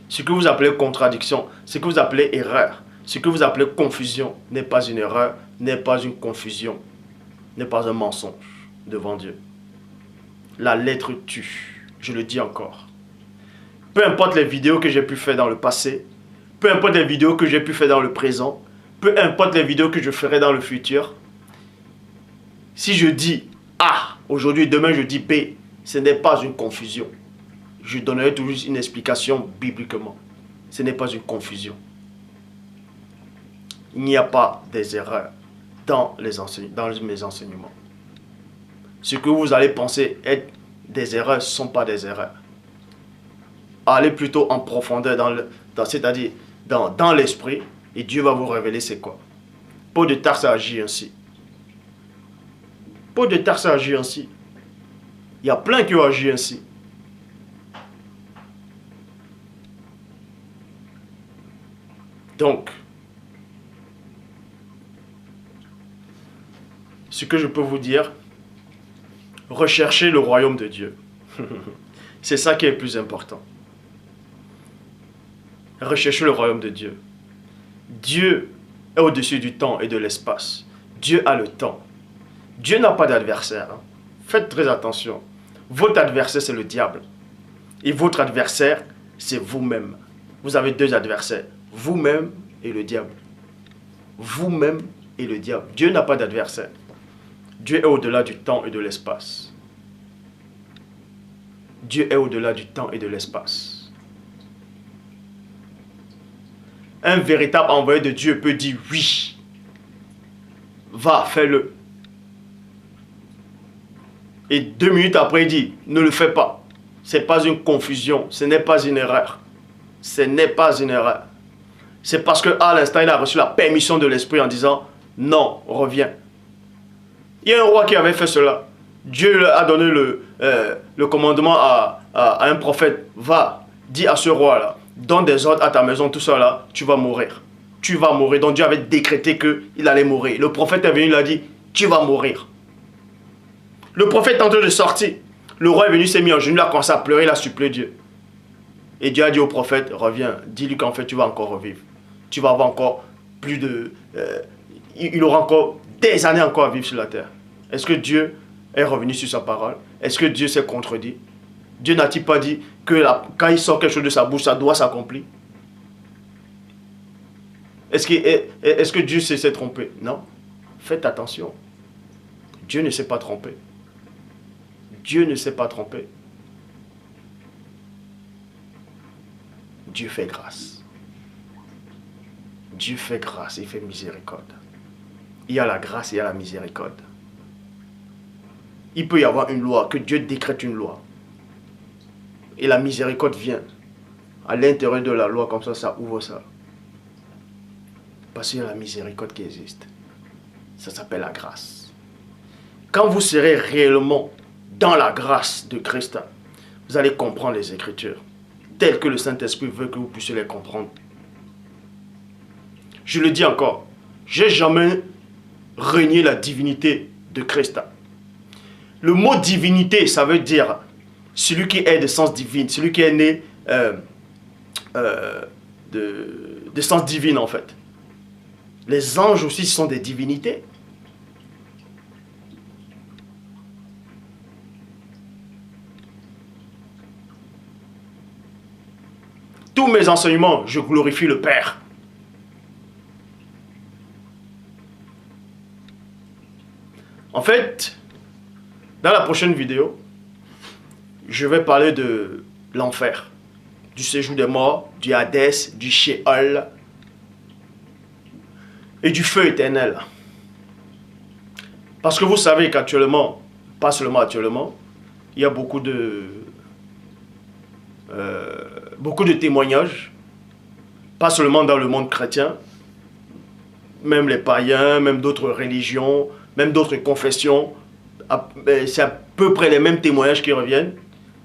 Ce que vous appelez contradiction, ce que vous appelez erreur, ce que vous appelez confusion n'est pas une erreur, n'est pas une confusion, n'est pas un mensonge devant Dieu. La lettre tue, je le dis encore. Peu importe les vidéos que j'ai pu faire dans le passé, peu importe les vidéos que j'ai pu faire dans le présent, peu importe les vidéos que je ferai dans le futur, si je dis A, aujourd'hui, demain je dis B, ce n'est pas une confusion. Je donnerai toujours une explication bibliquement. Ce n'est pas une confusion. Il n'y a pas des erreurs dans mes enseignements. Ce que vous allez penser être des erreurs ne sont pas des erreurs. Allez plutôt en profondeur, c'est-à-dire dans l'esprit, et Dieu va vous révéler c'est quoi. Paul de Tarse agit ainsi. Paul de Tarse agit ainsi. Il y a plein qui ont agi ainsi. Donc, ce que je peux vous dire, recherchez le royaume de Dieu. C'est ça qui est le plus important. Recherchez le royaume de Dieu. Dieu est au-dessus du temps et de l'espace. Dieu a le temps. Dieu n'a pas d'adversaire. Hein. Faites très attention. Votre adversaire, c'est le diable. Et votre adversaire, c'est vous-même. Vous avez deux adversaires. Vous-même et le diable. Vous-même et le diable. Dieu n'a pas d'adversaire. Dieu est au-delà du temps et de l'espace. Dieu est au-delà du temps et de l'espace. Un véritable envoyé de Dieu peut dire oui. Va, fais-le. Et 2 minutes après, il dit, ne le fais pas. Ce n'est pas une confusion, ce n'est pas une erreur. Ce n'est pas une erreur. C'est parce qu'à l'instant, il a reçu la permission de l'Esprit en disant, non, reviens. Il y a un roi qui avait fait cela. Dieu a donné le commandement à un prophète. Va, dis à ce roi-là, donne des ordres à ta maison, tout ça là, tu vas mourir. Tu vas mourir. Donc Dieu avait décrété qu'il allait mourir. Le prophète est venu, il a dit, tu vas mourir. Le prophète est en train de sortir. Le roi est venu, s'est mis en genoux, il a commencé à pleurer, il a supplié Dieu. Et Dieu a dit au prophète, reviens, dis-lui qu'en fait tu vas encore revivre. Tu vas avoir encore plus de... il aura encore des années encore à vivre sur la terre. Est-ce que Dieu est revenu sur sa parole? Est-ce que Dieu s'est contredit? Dieu n'a-t-il pas dit que quand il sort quelque chose de sa bouche, ça doit s'accomplir? Est-ce que Dieu s'est trompé? Non. Faites attention. Dieu ne s'est pas trompé. Dieu ne s'est pas trompé. Dieu fait grâce. Dieu fait grâce, il fait miséricorde. Il y a la grâce et il y a la miséricorde. Il peut y avoir une loi, que Dieu décrète une loi. Et la miséricorde vient à l'intérieur de la loi, comme ça ouvre ça. Parce qu'il y a la miséricorde qui existe. Ça s'appelle la grâce. Quand vous serez réellement dans la grâce de Christ, vous allez comprendre les Écritures, telles que le Saint-Esprit veut que vous puissiez les comprendre. Je le dis encore, j'ai jamais renié la divinité de Christ. Le mot divinité, ça veut dire celui qui est de sens divine, celui qui est né de sens divine en fait. Les anges aussi sont des divinités. Tous mes enseignements, je glorifie le Père. En fait, dans la prochaine vidéo, je vais parler de l'enfer, du séjour des morts, du Hadès, du Sheol et du feu éternel. Parce que vous savez qu'actuellement, pas seulement actuellement, il y a beaucoup de témoignages, pas seulement dans le monde chrétien, même les païens, même d'autres religions, même d'autres confessions, c'est à peu près les mêmes témoignages qui reviennent.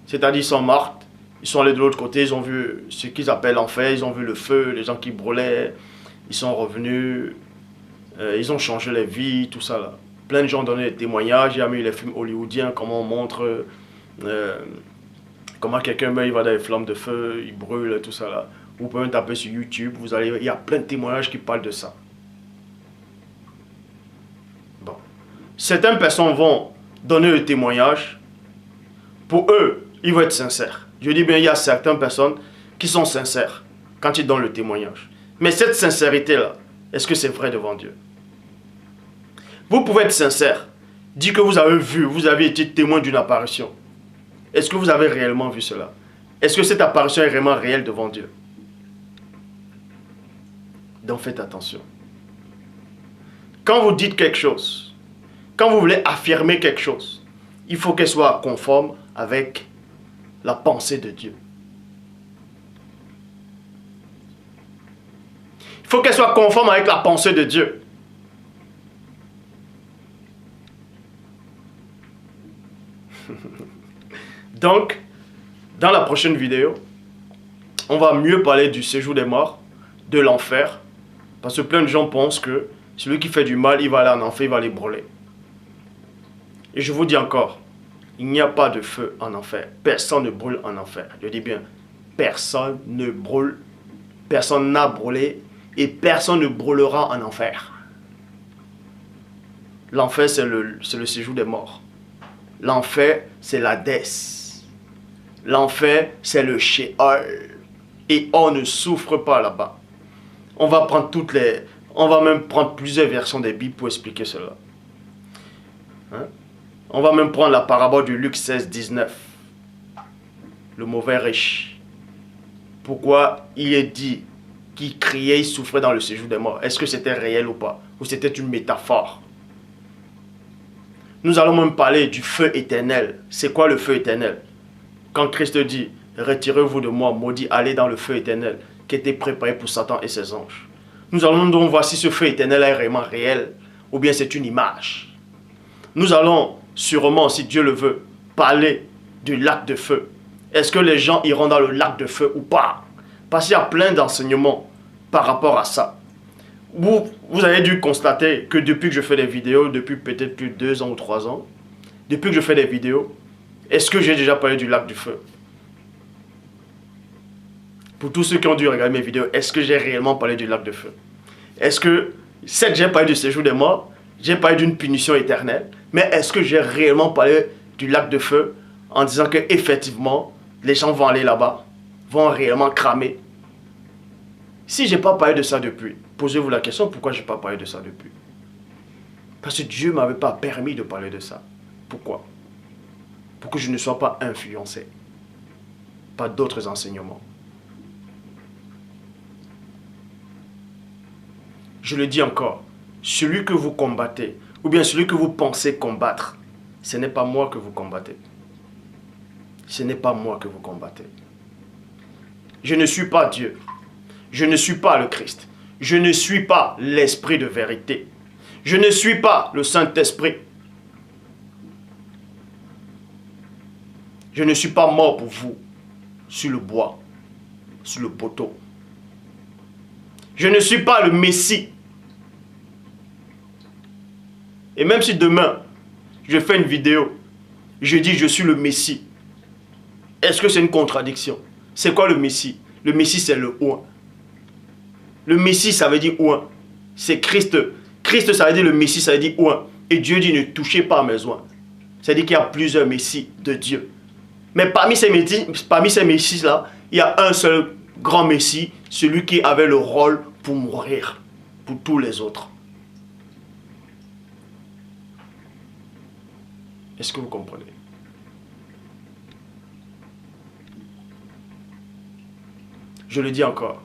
C'est-à-dire, ils sont morts, ils sont allés de l'autre côté, ils ont vu ce qu'ils appellent l'enfer, ils ont vu le feu, les gens qui brûlaient, ils sont revenus, ils ont changé les vies, tout ça là. Plein de gens ont donné des témoignages, il y a eu les films hollywoodiens, comment on montre comment quelqu'un meurt, il va dans les flammes de feu, il brûle, tout ça là. Vous pouvez taper sur YouTube, vous allez, il y a plein de témoignages qui parlent de ça. Bon. Certaines personnes vont donner le témoignage. Pour eux, ils vont être sincères. Je dis bien, il y a certaines personnes qui sont sincères quand ils donnent le témoignage. Mais cette sincérité-là, est-ce que c'est vrai devant Dieu? Vous pouvez être sincère, dire que vous avez vu, vous avez été témoin d'une apparition. Est-ce que vous avez réellement vu cela? Est-ce que cette apparition est vraiment réelle devant Dieu? Donc faites attention. Quand vous dites quelque chose, quand vous voulez affirmer quelque chose, il faut qu'elle soit conforme avec la pensée de Dieu. Il faut qu'elle soit conforme avec la pensée de Dieu. Donc, dans la prochaine vidéo, on va mieux parler du séjour des morts, de l'enfer, parce que plein de gens pensent que celui qui fait du mal, il va aller en enfer, il va aller brûler. Et je vous dis encore, il n'y a pas de feu en enfer. Personne ne brûle en enfer. Je dis bien, personne ne brûle, personne n'a brûlé et personne ne brûlera en enfer. L'enfer, c'est le séjour des morts. L'enfer, c'est l'Hadès. L'enfer, c'est le Sheol. Et on ne souffre pas là-bas. On va prendre toutes les... On va même prendre plusieurs versions des Bibles pour expliquer cela. Hein? On va même prendre la parabole de Luc 16, 19. Le mauvais riche. Pourquoi il est dit qu'il criait, il souffrait dans le séjour des morts? Est-ce que c'était réel ou pas? Ou c'était une métaphore? Nous allons même parler du feu éternel. C'est quoi le feu éternel? Quand Christ dit, retirez-vous de moi, maudit, allez dans le feu éternel qui était préparé pour Satan et ses anges. Nous allons donc voir si ce feu éternel est vraiment réel ou bien c'est une image. Nous allons sûrement, si Dieu le veut, parler du lac de feu. Est-ce que les gens iront dans le lac de feu ou pas? Parce qu'il y a plein d'enseignements par rapport à ça. Vous avez dû constater que depuis que je fais des vidéos, depuis peut-être plus de 2 ans ou 3 ans, depuis que je fais des vidéos, est-ce que j'ai déjà parlé du lac du feu? Pour tous ceux qui ont dû regarder mes vidéos, est-ce que j'ai réellement parlé du lac de feu? Est-ce que, certes j'ai parlé du séjour des morts, j'ai parlé d'une punition éternelle, mais est-ce que j'ai réellement parlé du lac de feu en disant que effectivement les gens vont aller là-bas, vont réellement cramer? Si je n'ai pas parlé de ça depuis, posez-vous la question, pourquoi je n'ai pas parlé de ça depuis? Parce que Dieu ne m'avait pas permis de parler de ça. Pourquoi? Pour que je ne sois pas influencé par d'autres enseignements. Je le dis encore, celui que vous combattez, ou bien celui que vous pensez combattre, ce n'est pas moi que vous combattez. Ce n'est pas moi que vous combattez. Je ne suis pas Dieu. Je ne suis pas le Christ. Je ne suis pas l'Esprit de vérité. Je ne suis pas le Saint-Esprit. Je ne suis pas mort pour vous sur le bois, sur le poteau. Je ne suis pas le Messie. Et même si demain, je fais une vidéo, je dis je suis le Messie, est-ce que c'est une contradiction? C'est quoi le Messie? Le Messie, c'est le oint. Le Messie, ça veut dire oint. C'est Christ. Christ, ça veut dire le Messie, ça veut dire oint. Et Dieu dit ne touchez pas à mes oints. C'est-à-dire qu'il y a plusieurs Messies de Dieu. Mais parmi ces Messies-là, il y a un seul grand Messie, celui qui avait le rôle pour mourir pour tous les autres. Est-ce que vous comprenez? Je le dis encore.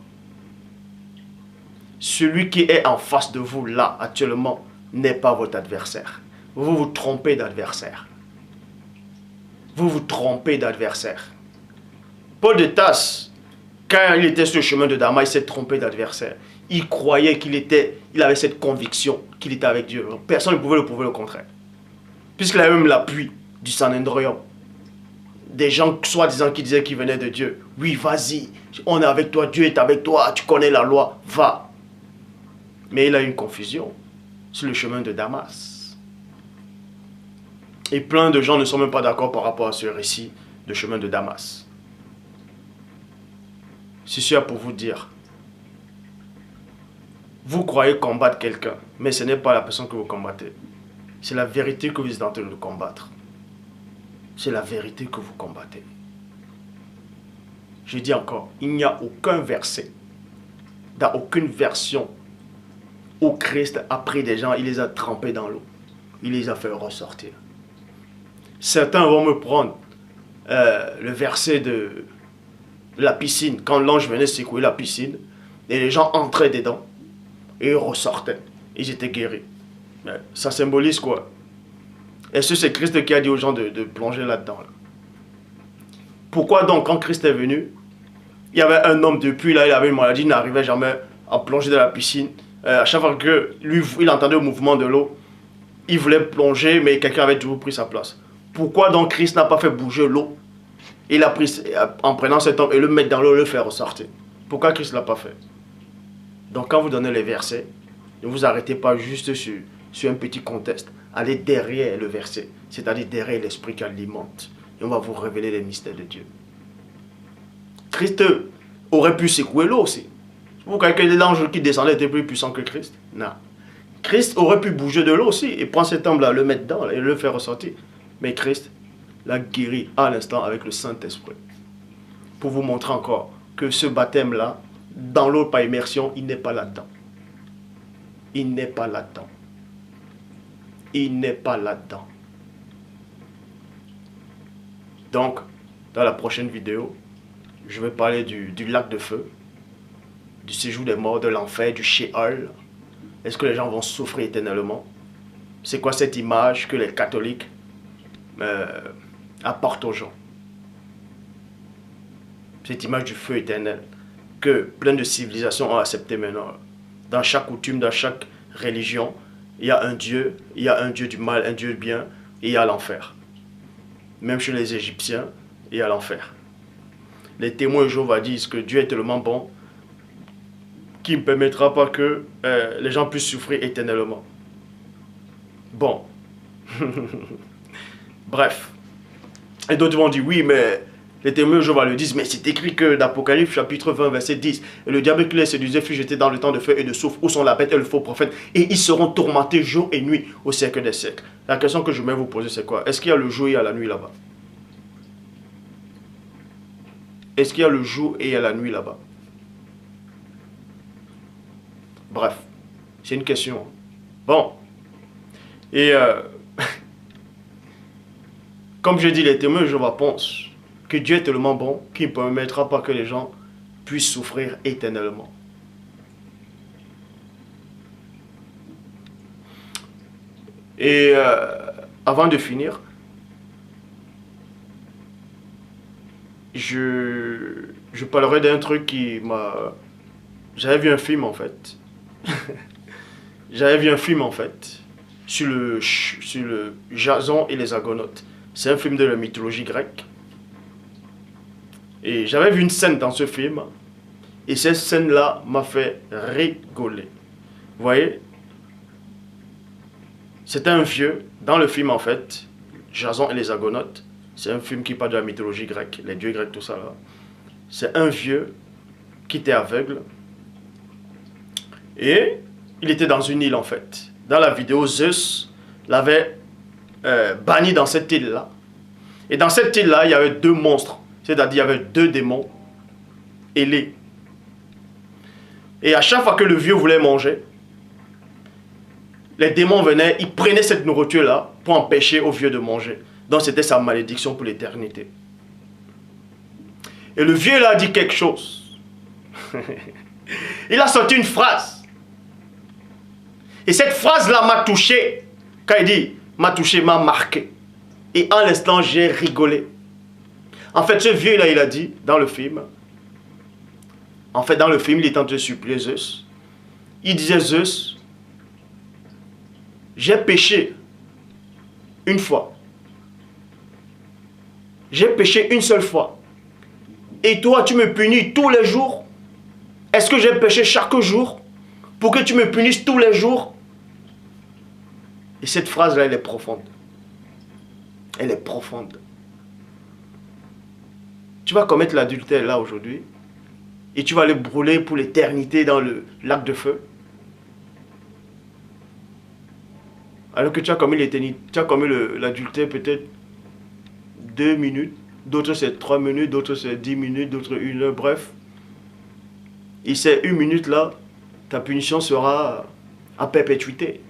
Celui qui est en face de vous là actuellement n'est pas votre adversaire. Vous vous trompez d'adversaire. Vous vous trompez d'adversaire. Paul de Tarse, quand il était sur le chemin de Damas, il s'est trompé d'adversaire. Il croyait il avait cette conviction qu'il était avec Dieu. Personne ne pouvait le prouver le contraire. Puisqu'il avait même l'appui du Sanhedrin. Des gens soi-disant qui disaient qu'ils venaient de Dieu. Oui, vas-y, on est avec toi, Dieu est avec toi, tu connais la loi, va. Mais il a eu une confusion sur le chemin de Damas. Et plein de gens ne sont même pas d'accord par rapport à ce récit de chemin de Damas. Ceci est pour vous dire, vous croyez combattre quelqu'un, mais ce n'est pas la personne que vous combattez. C'est la vérité que vous êtes en train de combattre. C'est la vérité que vous combattez. Je dis encore, il n'y a aucun verset, dans aucune version, où Christ a pris des gens, il les a trempés dans l'eau. Il les a fait ressortir. Certains vont me prendre le verset de la piscine, quand l'ange venait secouer la piscine, et les gens entraient dedans, et ils ressortaient. Ils étaient guéris. Mais ça symbolise quoi? Est-ce que c'est Christ qui a dit aux gens de plonger là-dedans là? Pourquoi donc, quand Christ est venu, il y avait un homme depuis là, il avait une maladie, il n'arrivait jamais à plonger dans la piscine. À chaque fois que lui, il entendait le mouvement de l'eau, il voulait plonger, mais quelqu'un avait toujours pris sa place. Pourquoi donc Christ n'a pas fait bouger l'eau? Il a pris, en prenant cet homme et le mettre dans l'eau, le faire ressortir. Pourquoi Christ ne l'a pas fait? Donc quand vous donnez les versets, ne vous arrêtez pas juste sur un petit contexte. Allez derrière le verset, c'est-à-dire derrière l'esprit qui alimente. Et on va vous révéler les mystères de Dieu. Christ aurait pu secouer l'eau aussi. Vous croyez que l'ange qui descendait était plus puissant que Christ? Non. Christ aurait pu bouger de l'eau aussi et prendre cet homme-là, le mettre dedans et le faire ressortir. Mais Christ l'a guéri à l'instant avec le Saint-Esprit. Pour vous montrer encore que ce baptême-là dans l'eau par immersion, il n'est pas là-dedans. Il n'est pas là-dedans. Il n'est pas là-dedans. Donc, dans la prochaine vidéo, je vais parler du lac de feu, du séjour des morts, de l'enfer, du Sheol. Est-ce que les gens vont souffrir éternellement? C'est quoi cette image que les catholiques apportent aux gens? Cette image du feu éternel que plein de civilisations ont accepté maintenant. Dans chaque coutume, dans chaque religion, il y a un Dieu du mal, un Dieu du bien, et il y a l'enfer. Même chez les Égyptiens, il y a l'enfer. Les témoins de Jéhovah disent que Dieu est tellement bon qu'il ne permettra pas que les gens puissent souffrir éternellement. Bon. Bref. Et d'autres vont dire, oui, mais les témoins de Jéhovah le disent, mais c'est écrit que d'Apocalypse chapitre 20, verset 10, et le diable qui les séduisait fut jeté dans le temps de feu et de soufre, où sont la bête et le faux prophète, et ils seront tourmentés jour et nuit au siècle des siècles. La question que je vais vous poser, c'est quoi? Est-ce qu'il y a le jour et il y a la nuit là-bas? Est-ce qu'il y a le jour et il y a la nuit là-bas? Bref, c'est une question. Bon. Et comme je dis, les témoins de Jéhovah pensent que Dieu est tellement bon qu'il ne permettra pas que les gens puissent souffrir éternellement. Et avant de finir, je parlerai d'un truc qui m'a... J'avais vu un film en fait. J'avais vu un film en fait sur le Jason et les Argonautes. C'est un film de la mythologie grecque. Et j'avais vu une scène dans ce film. Et cette scène-là m'a fait rigoler. Vous voyez? C'était un vieux, dans le film en fait, Jason et les Argonautes. C'est un film qui parle de la mythologie grecque, les dieux grecs, tout ça là. C'est un vieux qui était aveugle. Et il était dans une île en fait. Dans la vidéo, Zeus l'avait banni dans cette île-là. Et dans cette île-là, il y avait deux monstres. C'est-à-dire, il y avait deux démons ailés. Et à chaque fois que le vieux voulait manger, les démons venaient, ils prenaient cette nourriture-là pour empêcher au vieux de manger. Donc c'était sa malédiction pour l'éternité. Et le vieux là a dit quelque chose. Il a sorti une phrase. Et cette phrase-là m'a touché. Quand il dit m'a touché, m'a marqué. Et en l'instant, j'ai rigolé. En fait, ce vieux-là, il a dit, dans le film, il est en train de supplier Zeus. Il disait, Zeus, j'ai péché une fois. J'ai péché une seule fois. Et toi, tu me punis tous les jours. Est-ce que j'ai péché chaque jour pour que tu me punisses tous les jours? Et cette phrase-là, elle est profonde. Elle est profonde. Tu vas commettre l'adultère là aujourd'hui et tu vas aller brûler pour l'éternité dans le lac de feu. Alors que tu as commis l'éternité, tu as commis l'adultère peut-être 2 minutes, d'autres c'est 3 minutes, d'autres c'est 10 minutes, d'autres 1 heure, bref. Et ces 1 minute là, ta punition sera à perpétuité.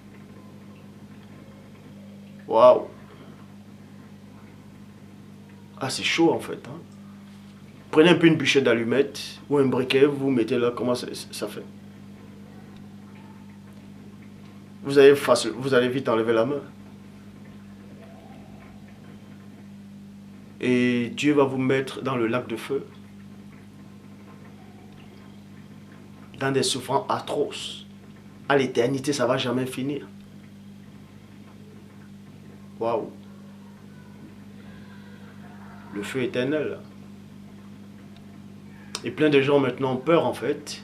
Waouh! Ah, c'est chaud en fait. Hein? Prenez un peu une bûchette d'allumettes ou un briquet, vous mettez là, comment ça fait? Vous allez vite enlever la main. Et Dieu va vous mettre dans le lac de feu. Dans des souffrances atroces. À l'éternité, ça ne va jamais finir. Waouh! Le feu éternel. Et plein de gens maintenant ont peur en fait.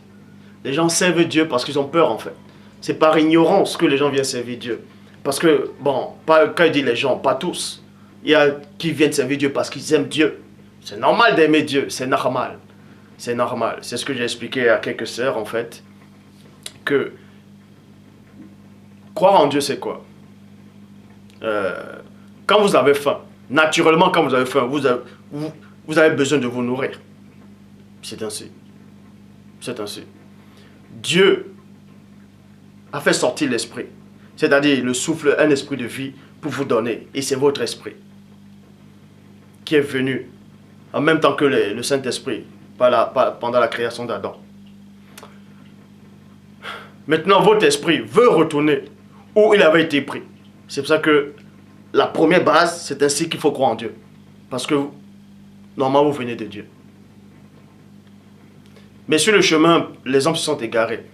Les gens servent Dieu parce qu'ils ont peur en fait. C'est par ignorance que les gens viennent servir Dieu. Parce que, bon, quand il dit les gens, pas tous. Il y a qui viennent servir Dieu parce qu'ils aiment Dieu. C'est normal d'aimer Dieu, c'est normal. C'est normal. C'est ce que j'ai expliqué à quelques sœurs en fait. Que croire en Dieu c'est quoi? Quand vous avez faim, naturellement quand vous avez faim, vous avez besoin de vous nourrir. C'est ainsi. C'est ainsi. Dieu a fait sortir l'esprit, c'est-à-dire le souffle, un esprit de vie pour vous donner. Et c'est votre esprit qui est venu en même temps que le Saint-Esprit pendant la création d'Adam. Maintenant, votre esprit veut retourner où il avait été pris. C'est pour ça que la première base, c'est ainsi qu'il faut croire en Dieu. Parce que, normalement, vous venez de Dieu. Mais sur le chemin, les hommes se sont égarés.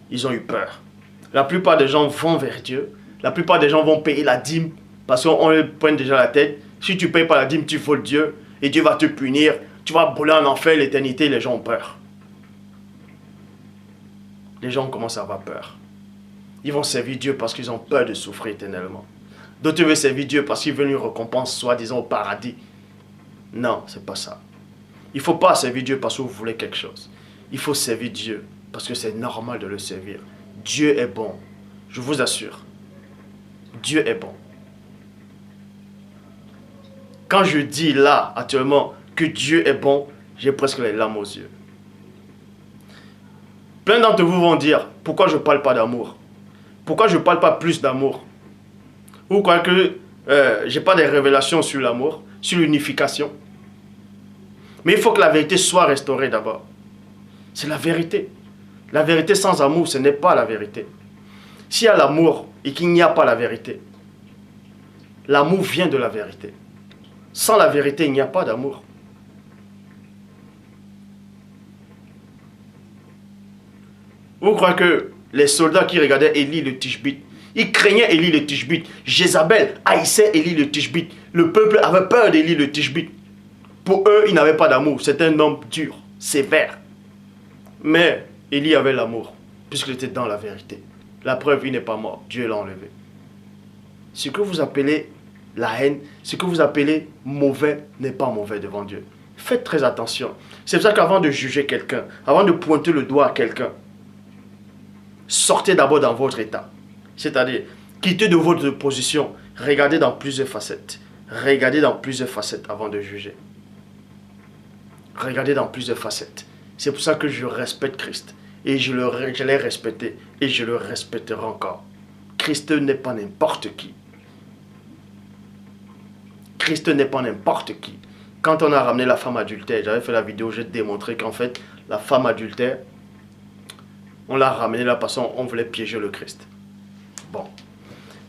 Ils ont eu peur. La plupart des gens vont vers Dieu. La plupart des gens vont payer la dîme parce qu'on leur prend déjà la tête. Si tu ne payes pas la dîme, tu voles Dieu et Dieu va te punir. Tu vas brûler en enfer l'éternité. Les gens ont peur. Les gens commencent à avoir peur. Ils vont servir Dieu parce qu'ils ont peur de souffrir éternellement. D'autres veulent servir Dieu parce qu'ils veulent une récompense, soi-disant au paradis. Non, c'est pas ça. Il ne faut pas servir Dieu parce que vous voulez quelque chose. Il faut servir Dieu parce que c'est normal de le servir. Dieu est bon. Je vous assure. Dieu est bon. Quand je dis là, actuellement, que Dieu est bon, j'ai presque les larmes aux yeux. Plein d'entre vous vont dire, pourquoi je ne parle pas d'amour? Pourquoi je ne parle pas plus d'amour? Ou quoi que je n'ai pas des révélations sur l'amour, sur l'unification. Mais il faut que la vérité soit restaurée d'abord. C'est la vérité. La vérité sans amour, ce n'est pas la vérité. S'il y a l'amour et qu'il n'y a pas la vérité, l'amour vient de la vérité. Sans la vérité, il n'y a pas d'amour. Vous croyez que les soldats qui regardaient Élie le Tishbite, ils craignaient Élie le Tishbite. Jézabel haïssait Élie le Tishbite. Le peuple avait peur d'Élie le Tishbite. Pour eux, il n'avait pas d'amour. C'était un homme dur, sévère. Mais Élie avait l'amour, puisqu'il était dans la vérité. La preuve, il n'est pas mort. Dieu l'a enlevé. Ce que vous appelez la haine, ce que vous appelez mauvais, n'est pas mauvais devant Dieu. Faites très attention. C'est pour ça qu'avant de juger quelqu'un, avant de pointer le doigt à quelqu'un, sortez d'abord dans votre état. C'est-à-dire, quittez de votre position. Regardez dans plusieurs facettes. Regardez dans plusieurs facettes avant de juger. Regardez dans plusieurs facettes. C'est pour ça que je respecte Christ. Et je l'ai respecté. Et je le respecterai encore. Christ n'est pas n'importe qui. Christ n'est pas n'importe qui. Quand on a ramené la femme adultère, j'avais fait la vidéo, j'ai démontré qu'en fait, la femme adultère, on l'a ramenée là parce qu'on voulait piéger le Christ. Bon.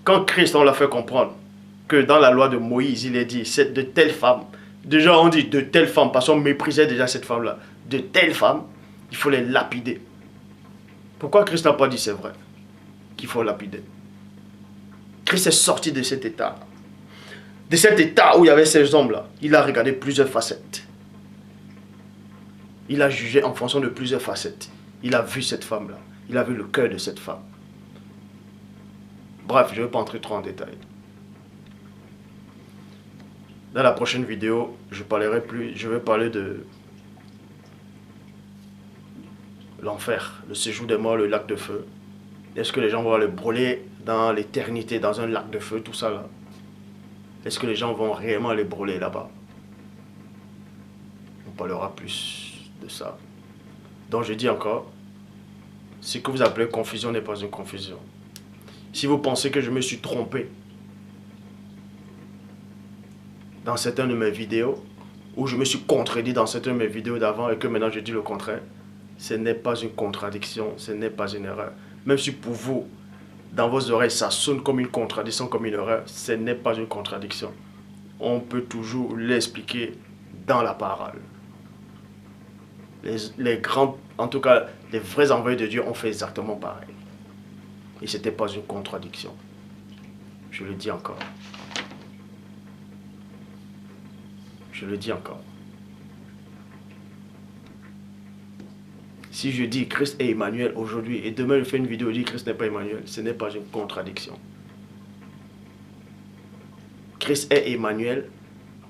Quand Christ, on l'a fait comprendre que dans la loi de Moïse, il est dit, c'est de telles femmes. Déjà, on dit de telles femmes parce qu'on méprisait déjà cette femme-là. De telles femmes, il faut les lapider. Pourquoi Christ n'a pas dit c'est vrai qu'il faut lapider? Christ est sorti de cet état. De cet état où il y avait ces hommes-là. Il a regardé plusieurs facettes. Il a jugé en fonction de plusieurs facettes. Il a vu cette femme-là. Il a vu le cœur de cette femme. Bref, je ne vais pas entrer trop en détail. Dans la prochaine vidéo, je vais parler de l'enfer, le séjour des morts, le lac de feu. Est-ce que les gens vont aller brûler dans l'éternité, dans un lac de feu, tout ça là? Est-ce que les gens vont réellement aller brûler là-bas? On parlera plus de ça. Donc je dis encore, ce que vous appelez confusion n'est pas une confusion. Si vous pensez que je me suis trompé dans certaines de mes vidéos, ou je me suis contredit dans certaines de mes vidéos d'avant et que maintenant je dis le contraire, ce n'est pas une contradiction, ce n'est pas une erreur. Même si pour vous, dans vos oreilles, ça sonne comme une contradiction, comme une erreur, ce n'est pas une contradiction. On peut toujours l'expliquer dans la parole. Les grands, en tout cas, les vrais envoyés de Dieu ont fait exactement pareil. Et ce n'était pas une contradiction. Je le dis encore. Je le dis encore. Si je dis Christ est Emmanuel aujourd'hui et demain je fais une vidéo et je dis Christ n'est pas Emmanuel, ce n'est pas une contradiction. Christ est Emmanuel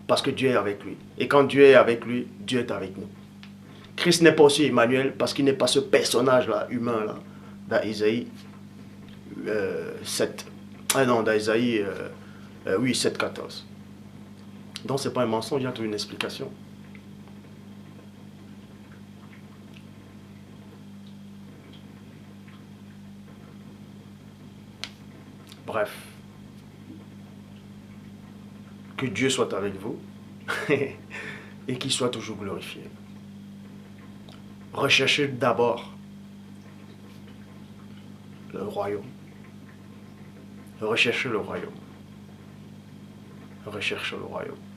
parce que Dieu est avec lui. Et quand Dieu est avec lui, Dieu est avec nous. Christ n'est pas aussi Emmanuel parce qu'il n'est pas ce personnage-là, humain-là, dans Isaïe 7. Ah non, dans Isaïe 7, 14. Donc ce n'est pas un mensonge, il y a toute une explication. Bref, que Dieu soit avec vous et qu'il soit toujours glorifié. Recherchez d'abord le royaume. Recherchez le royaume. Recherchez le royaume.